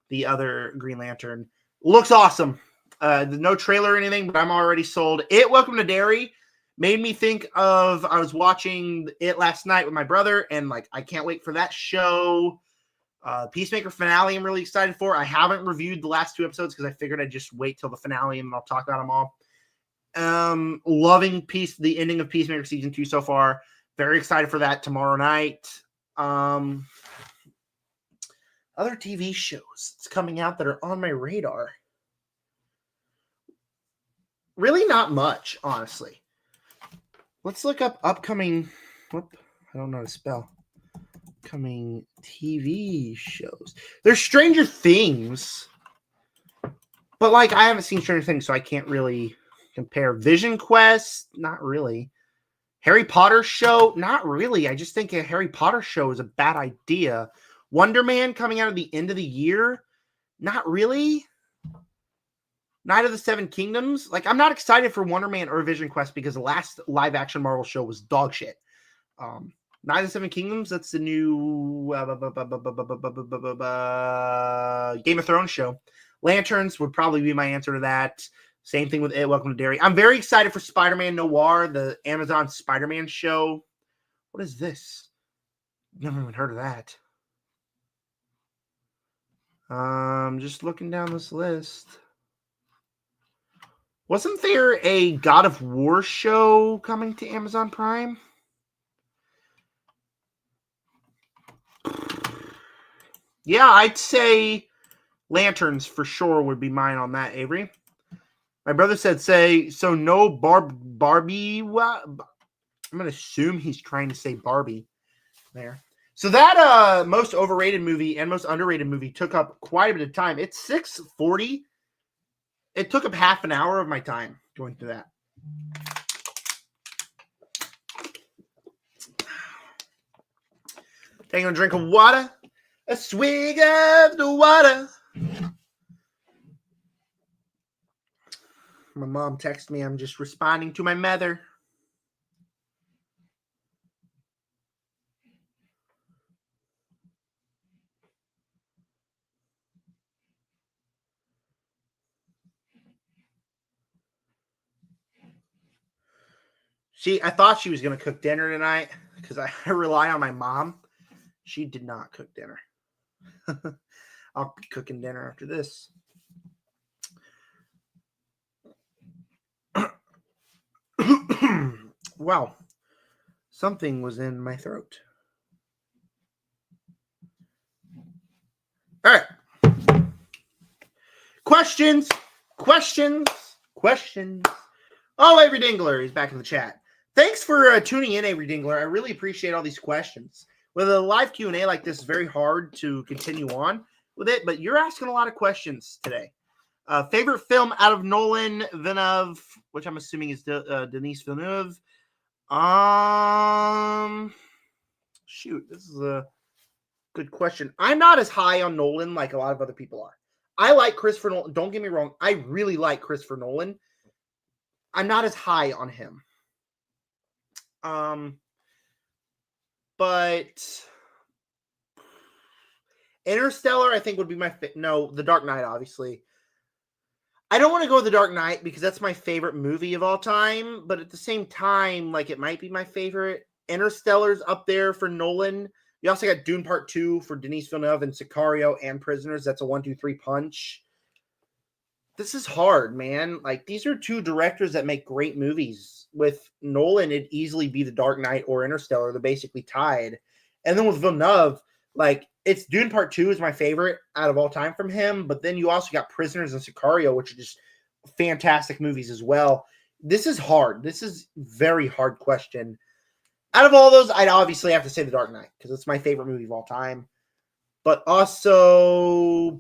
the other Green Lantern. Looks awesome. No trailer or anything, but I'm already sold. Welcome to Derry Made me think of, I was watching it last night with my brother, and like, I can't wait for that show. Peacemaker finale, I'm really excited for. I haven't reviewed the last 2 episodes because I figured I'd just wait till the finale and I'll talk about them all. Loving the ending of Peacemaker season 2 so far. Very excited for that tomorrow night. Other TV shows that's coming out that are on my radar. Really not much, honestly. Let's look up upcoming. Whoop, I don't know how to spell. Upcoming TV shows. There's Stranger Things, but like I haven't seen Stranger Things, so I can't really compare. Vision Quest, not really. Harry Potter show, not really. I just think a Harry Potter show is a bad idea. Wonder Man coming out at the end of the year, not really. Night of the Seven Kingdoms. Like, I'm not excited for Wonder Man or Vision Quest because the last live-action Marvel show was dog shit. Night of the Seven Kingdoms, that's the new Game of Thrones show. Lanterns would probably be my answer to that. Same thing with It, Welcome to Derry. I'm very excited for Spider-Man Noir, the Amazon Spider-Man show. What is this? Never even heard of that. Just looking down this list. Wasn't there a God of War show coming to Amazon Prime? Yeah, I'd say Lanterns for sure would be mine on that, Avery. My brother said, so no Barbie. I'm going to assume he's trying to say Barbie there. So that most overrated movie and most underrated movie took up quite a bit of time. It's 6:40. It took up half an hour of my time going through that. Taking a drink of water. A swig of the water. My mom texted me. I'm just responding to my mother. I thought she was going to cook dinner tonight because I rely on my mom. She did not cook dinner. I'll be cooking dinner after this. Wow. Something was in my throat. All right. Questions. Oh, Avery Dingler is back in the chat. Thanks for tuning in, Avery Dingler. I really appreciate all these questions. With a live Q&A like this, it's very hard to continue on with it, but you're asking a lot of questions today. Favorite film out of Nolan, Villeneuve, which I'm assuming is Denis Villeneuve. Shoot, this is a good question. I'm not as high on Nolan like a lot of other people are. I like Christopher Nolan. Don't get me wrong. I really like Christopher Nolan. I'm not as high on him. But Interstellar, I think, would be my no, The Dark Knight, obviously. I don't want to go with The Dark Knight because that's my favorite movie of all time, but at the same time, like, it might be my favorite. Interstellar's up there for Nolan. You also got Dune Part 2 for Denis Villeneuve and Sicario and Prisoners. That's a 1-2-3 punch. This is hard, man. Like, these are two directors that make great movies. With Nolan, it'd easily be The Dark Knight or Interstellar. They're basically tied. And then with Villeneuve, like, it's Dune Part 2 is my favorite out of all time from him. But then you also got Prisoners and Sicario, which are just fantastic movies as well. This is hard. This is a very hard question. Out of all those, I'd obviously have to say The Dark Knight because it's my favorite movie of all time. But also,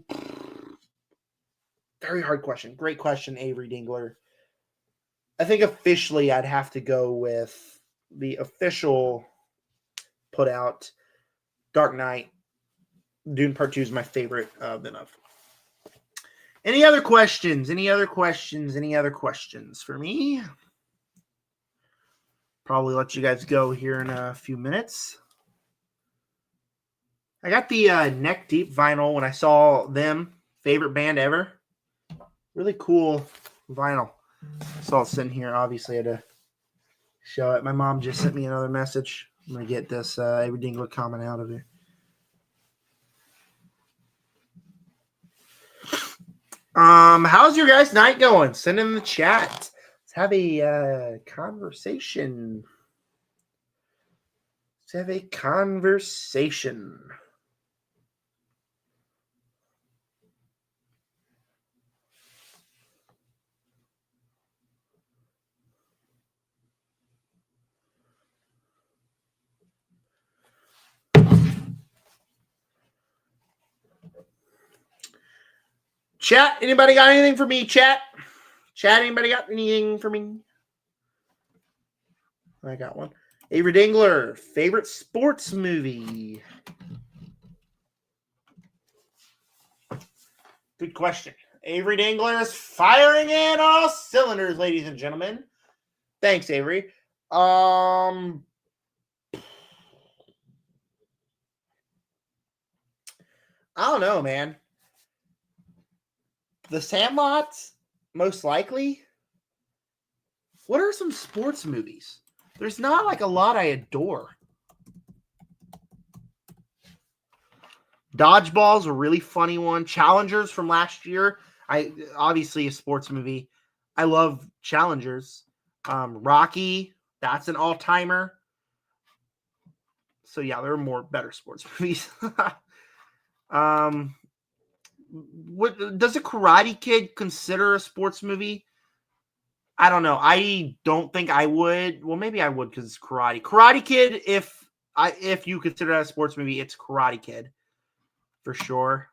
very hard question. Great question, Avery Dingler. I think officially I'd have to go with the official put out Dark Knight. Dune Part 2 is my favorite Villeneuve. Any other questions? Any other questions for me? Probably let you guys go here in a few minutes. I got the Neck Deep vinyl when I saw them. Favorite band ever. Really cool vinyl. I saw it sitting here. Obviously, I had to show it. My mom just sent me another message. I'm going to get this Avery Dingler comment out of here. How's your guys' night going? Send in the chat. Let's have a conversation. Let's have a conversation. Chat, anybody got anything for me? Chat, anybody got anything for me? I got one. Avery Dingler, favorite sports movie? Good question. Avery Dingler is firing in all cylinders, ladies and gentlemen. Thanks, Avery. I don't know, man. The Sandlot, most likely. What are some sports movies? There's not like a lot I adore. Dodgeball's a really funny one. Challengers from last year. Obviously a sports movie. I love Challengers. Rocky, that's an all-timer. So yeah, there are more better sports movies. What does a Karate Kid consider a sports movie? I don't know. I don't think I would. Well, maybe I would because it's karate. Karate Kid, if you consider that a sports movie, it's Karate Kid. For sure.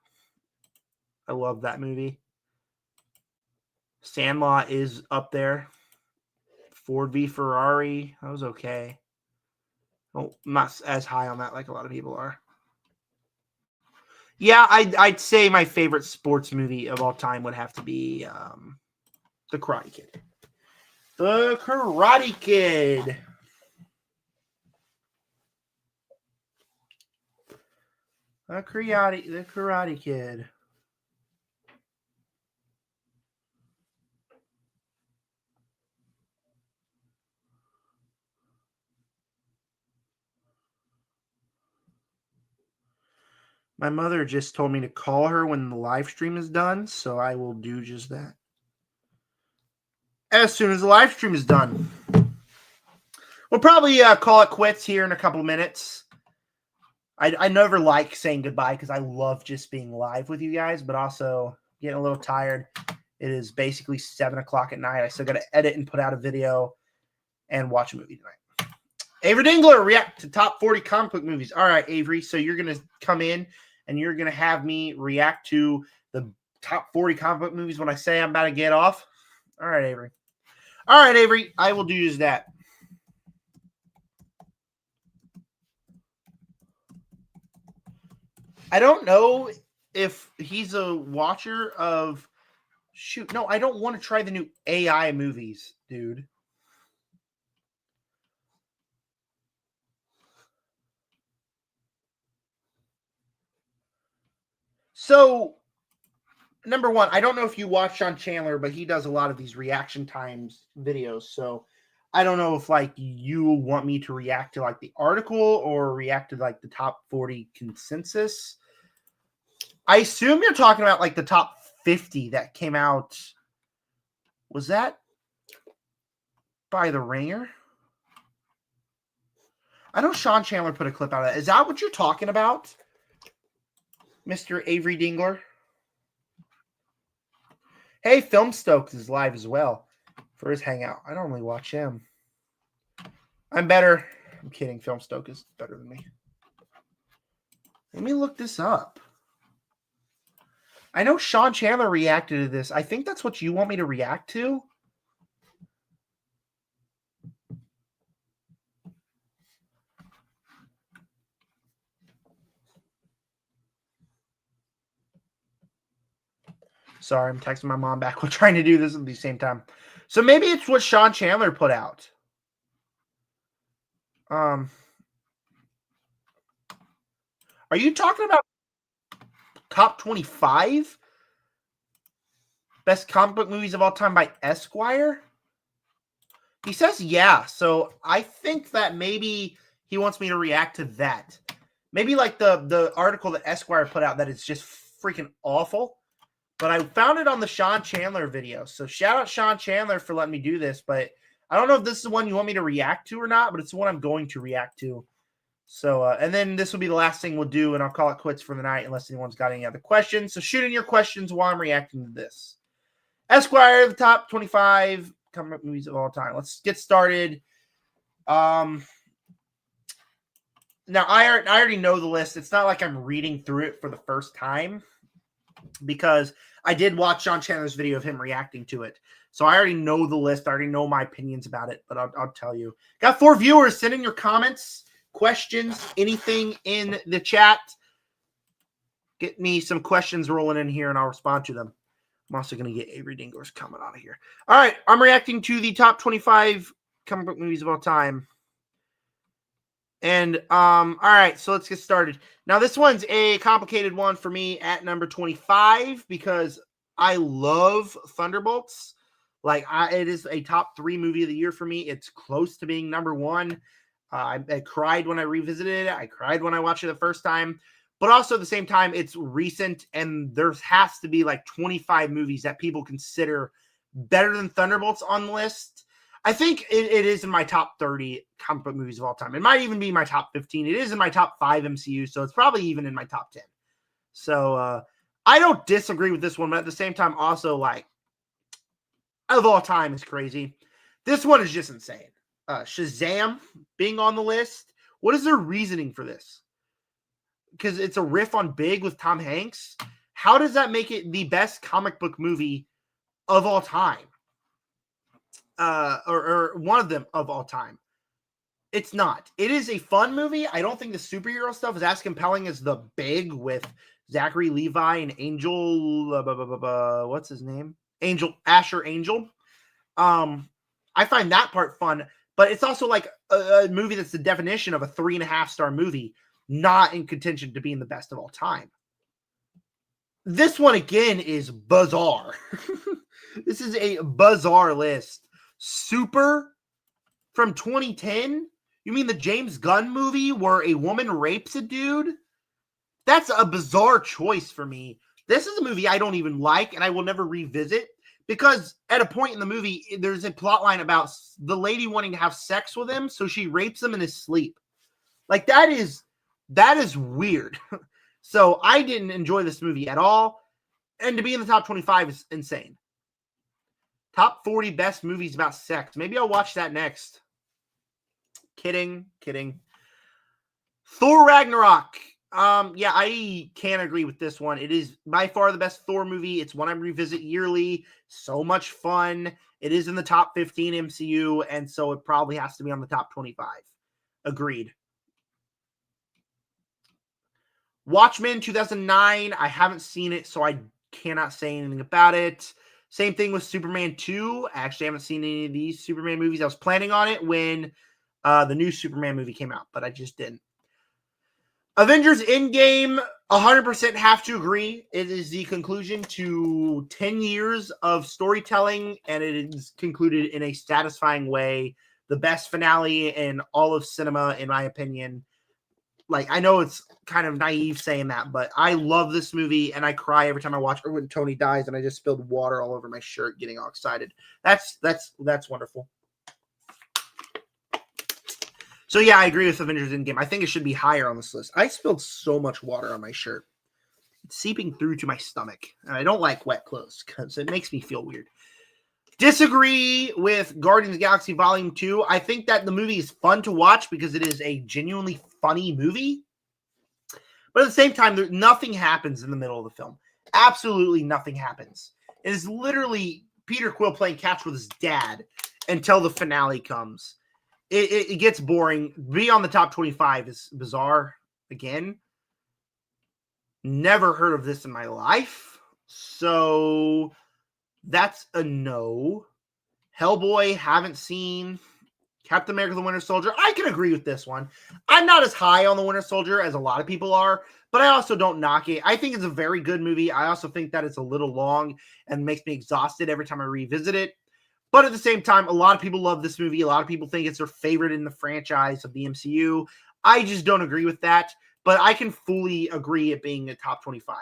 I love that movie. Sandlot is up there. Ford v Ferrari. That was okay. Oh, I'm not as high on that like a lot of people are. Yeah, I'd say my favorite sports movie of all time would have to be The Karate Kid. The Karate Kid. The Karate Kid. My mother just told me to call her when the live stream is done, so I will do just that. As soon as the live stream is done. We'll probably call it quits here in a couple of minutes. I never like saying goodbye because I love just being live with you guys, but also getting a little tired. It is basically 7 o'clock at night. I still got to edit and put out a video and watch a movie tonight. Avery Dingler, react to top 40 comic book movies. All right, Avery, so you're going to come in and you're going to have me react to the top 40 comic book movies when I say I'm about to get off? All right, Avery. All right, Avery, I will do just that. I don't know if he's a watcher of... Shoot, no, I don't want to try the new AI movies, dude. So, number one, I don't know if you watch Sean Chandler, but he does a lot of these reaction times videos. So, I don't know if like you want me to react to like the article or react to like the top 40 consensus. I assume you're talking about like the top 50 that came out. Was that by The Ringer? I know Sean Chandler put a clip out of that. Is that what you're talking about, Mr. Avery Dingler? Hey, Film Stokes is live as well for his hangout. I don't really watch him. I'm better. I'm kidding. Film Stokes is better than me. Let me look this up. I know Sean Chandler reacted to this. I think that's what you want me to react to. Sorry, I'm texting my mom back. We're trying to do this at the same time. So maybe it's what Sean Chandler put out. Are you talking about top 25 best comic book movies of all time by Esquire? He says yeah, so I think that maybe he wants me to react to that. Maybe like the article that Esquire put out that it's just freaking awful. But I found it on the Sean Chandler video. So shout out Sean Chandler for letting me do this. But I don't know if this is the one you want me to react to or not, but it's the one I'm going to react to. So, and then this will be the last thing we'll do, and I'll call it quits for the night unless anyone's got any other questions. So shoot in your questions while I'm reacting to this. Esquire, the top 25 comic book movies of all time. Let's get started. Now, I already know the list. It's not like I'm reading through it for the first time because I did watch Sean Chandler's video of him reacting to it. So I already know the list. I already know my opinions about it, but I'll tell you. Got 4 viewers. Send in your comments, questions, anything in the chat. Get me some questions rolling in here, and I'll respond to them. I'm also going to get Avery Dinger's comment out of here. All right, I'm reacting to the top 25 comic book movies of all time. And, all right, so let's get started. Now, this one's a complicated one for me at number 25 because I love Thunderbolts. Like, it is a top 3 movie of the year for me. It's close to being number 1. I cried when I revisited it. I cried when I watched it the first time. But also at the same time, it's recent, and there has to be like 25 movies that people consider better than Thunderbolts on the list. I think it is in my top 30 comic book movies of all time. It might even be my top 15. It is in my top 5 MCU, so it's probably even in my top 10. So I don't disagree with this one, but at the same time, also like of all time is crazy. This one is just insane. Shazam being on the list. What is their reasoning for this? Because it's a riff on Big with Tom Hanks. How does that make it the best comic book movie of all time? Or one of them of all time. It's not. It is a fun movie. I don't think the superhero stuff is as compelling as the Big with Zachary Levi and Angel. What's his name? Asher Angel. I find that part fun, but it's also like a movie that's the definition of a 3.5-star movie, not in contention to being the best of all time. This one again is bizarre. This is a bizarre list. Super from 2010? You mean the James Gunn movie where a woman rapes a dude? That's a bizarre choice for me. This is a movie I don't even like, and I will never revisit because at a point in the movie, there's a plot line about the lady wanting to have sex with him, so she rapes him in his sleep. Like, that is weird. So I didn't enjoy this movie at all. And to be in the top 25 is insane. Top 40 best movies about sex. Maybe I'll watch that next. Kidding. Thor Ragnarok. Yeah, I can't agree with this one. It is by far the best Thor movie. It's one I revisit yearly. So much fun. It is in the top 15 MCU, and so it probably has to be on the top 25. Agreed. Watchmen 2009. I haven't seen it, so I cannot say anything about it. Same thing with Superman 2. I actually haven't seen any of these Superman movies. I was planning on it when the new Superman movie came out, but I just didn't. Avengers Endgame, 100% have to agree. It is the conclusion to 10 years of storytelling, and it is concluded in a satisfying way. The best finale in all of cinema, in my opinion. Like, I know it's kind of naive saying that, but I love this movie, and I cry every time I watch it when Tony dies, and I just spilled water all over my shirt getting all excited. That's wonderful. So, yeah, I agree with Avengers Endgame. I think it should be higher on this list. I spilled so much water on my shirt. It's seeping through to my stomach, and I don't like wet clothes because it makes me feel weird. Disagree with Guardians of the Galaxy Volume 2. I think that the movie is fun to watch because it is a genuinely funny movie. But at the same time, nothing happens in the middle of the film. Absolutely nothing happens. It is literally Peter Quill playing catch with his dad until the finale comes. It gets boring. Be on the top 25 is bizarre. Again, never heard of this in my life. So that's a no. Hellboy, haven't seen. Captain America: The Winter Soldier. I can agree with this one. I'm not as high on The Winter Soldier as a lot of people are, but I also don't knock it. I think it's a very good movie. I also think that it's a little long and makes me exhausted every time I revisit it. But at the same time, a lot of people love this movie. A lot of people think it's their favorite in the franchise of the MCU. I just don't agree with that, but I can fully agree it being a top 25.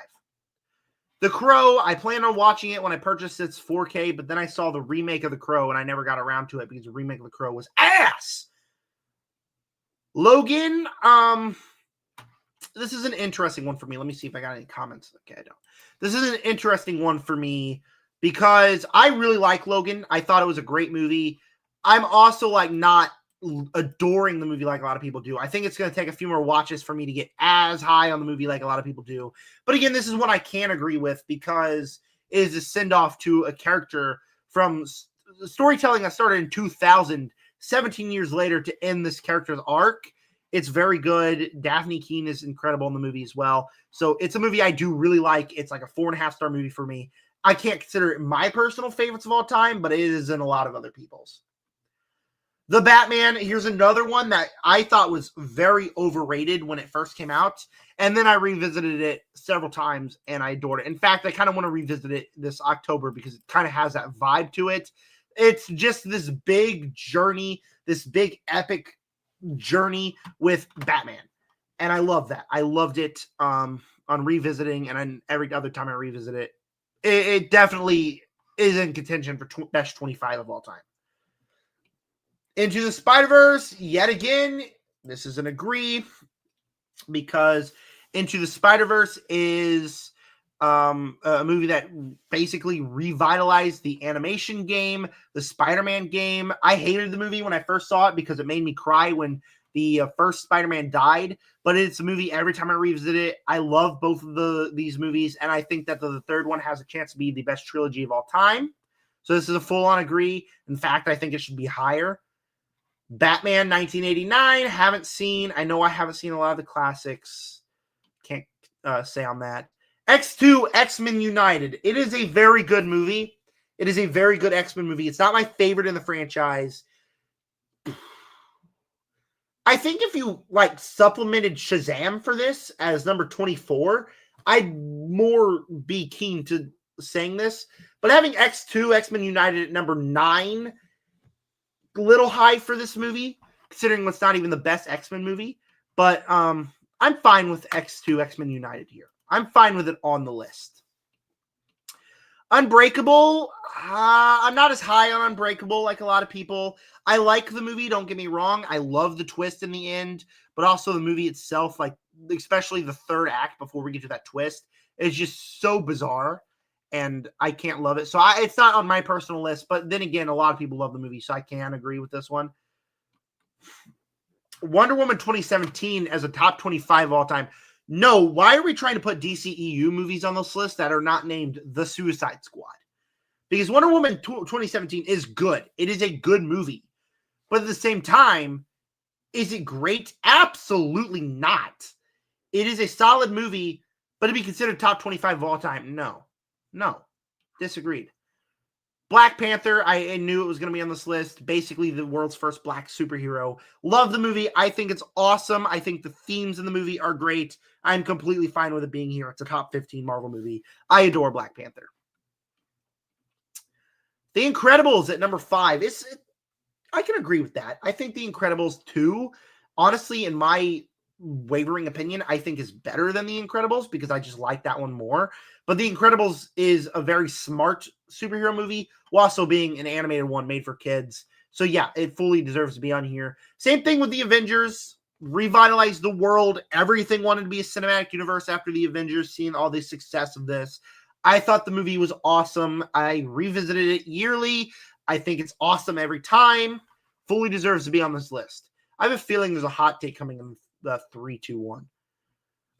The Crow, I planned on watching it when I purchased its 4K, but then I saw the remake of The Crow and I never got around to it because the remake of The Crow was ass. Logan, this is an interesting one for me. Let me see if I got any comments. Okay, I don't. This is an interesting one for me because I really like Logan. I thought it was a great movie. I'm also like not adoring the movie like a lot of people do. I think it's going to take a few more watches for me to get as high on the movie like a lot of people do. But again, this is one I can agree with because it is a send-off to a character from storytelling that started in 2000, 17 years later to end this character's arc. It's very good. Daphne Keane is incredible in the movie as well. So it's a movie I do really like. It's like a 4.5-star movie for me. I can't consider it my personal favorites of all time, but it is in a lot of other people's. The Batman, here's another one that I thought was very overrated when it first came out. And then I revisited it several times and I adored it. In fact, I kind of want to revisit it this October because it kind of has that vibe to it. It's just this big journey, this big epic journey with Batman. And I love that. I loved it on revisiting, and then every other time I revisit it, it definitely is in contention for best 25 of all time. Into the Spider-Verse, yet again, this is an agree because Into the Spider-Verse is a movie that basically revitalized the animation game, the Spider-Man game. I hated the movie when I first saw it because it made me cry when the first Spider-Man died, but it's a movie every time I revisit it. I love both of these movies, and I think that the third one has a chance to be the best trilogy of all time. So this is a full-on agree. In fact, I think it should be higher. Batman 1989, haven't seen. I know I haven't seen a lot of the classics. Can't say on that. X2, X-Men United. It is a very good movie. It is a very good X-Men movie. It's not my favorite in the franchise. I think if you like supplemented Shazam for this as number 24, I'd more be keen to saying this. But having X2, X-Men United at number 9, a little high for this movie, considering it's not even the best X-Men movie. But I'm fine with X2, X-Men United here. I'm fine with it on the list. Unbreakable, I'm not as high on Unbreakable like a lot of people. I like the movie, don't get me wrong. I love the twist in the end, but also the movie itself, like especially the third act before we get to that twist, is just so bizarre, and I can't love it. So it's not on my personal list, but then again, a lot of people love the movie, so I can agree with this one. Wonder Woman 2017 as a top 25 of all time. No, why are we trying to put DCEU movies on this list that are not named The Suicide Squad? Because Wonder Woman 2017 is good. It is a good movie. But at the same time, is it great? Absolutely not. It is a solid movie, but to be considered top 25 of all time, no. No. Disagreed. Black Panther, I knew it was going to be on this list. Basically, the world's first black superhero. Love the movie. I think it's awesome. I think the themes in the movie are great. I'm completely fine with it being here. It's a top 15 Marvel movie. I adore Black Panther. The Incredibles at number 5. I can agree with that. I think The Incredibles 2, honestly, in my wavering opinion, I think is better than The Incredibles because I just like that one more. But The Incredibles is a very smart superhero movie while also being an animated one made for kids. So yeah, it fully deserves to be on here. Same thing with The Avengers. Revitalized the world. Everything wanted to be a cinematic universe after The Avengers, seeing all the success of this. I thought the movie was awesome. I revisited it yearly. I think it's awesome every time. Fully deserves to be on this list. I have a feeling there's a hot take coming in the 3, 2, 1.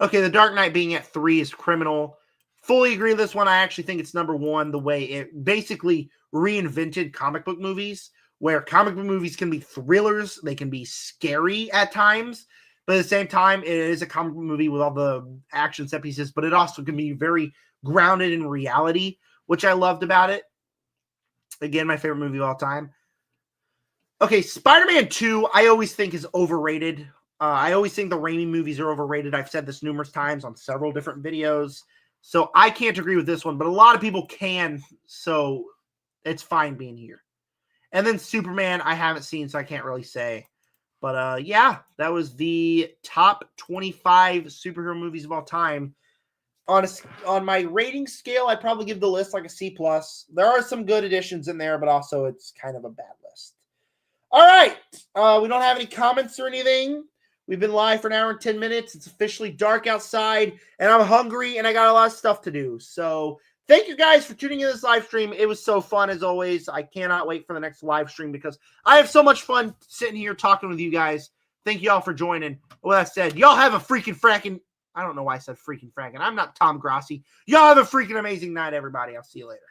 Okay, The Dark Knight being at 3 is criminal. Fully agree with this one. I actually think it's number 1, the way it basically reinvented comic book movies, where comic book movies can be thrillers. They can be scary at times, but at the same time, it is a comic book movie with all the action set pieces, but it also can be very grounded in reality, which I loved about it. Again, my favorite movie of all time. Okay, Spider-Man 2, I always think is overrated. I always think the Raimi movies are overrated. I've said this numerous times on several different videos. So I can't agree with this one, but a lot of people can, so it's fine being here. And then Superman, I haven't seen, so I can't really say. But yeah, that was the top 25 superhero movies of all time. On my rating scale, I'd probably give the list like a C+. There are some good additions in there, but also it's kind of a bad list. All right. We don't have any comments or anything. We've been live for an hour and 10 minutes. It's officially dark outside, and I'm hungry, and I got a lot of stuff to do. So thank you guys for tuning in this live stream. It was so fun, as always. I cannot wait for the next live stream because I have so much fun sitting here talking with you guys. Thank you all for joining. With that said, y'all have a freaking fracking... I don't know why I said freaking fracking. I'm not Tom Grossi. Y'all have a freaking amazing night, everybody. I'll see you later.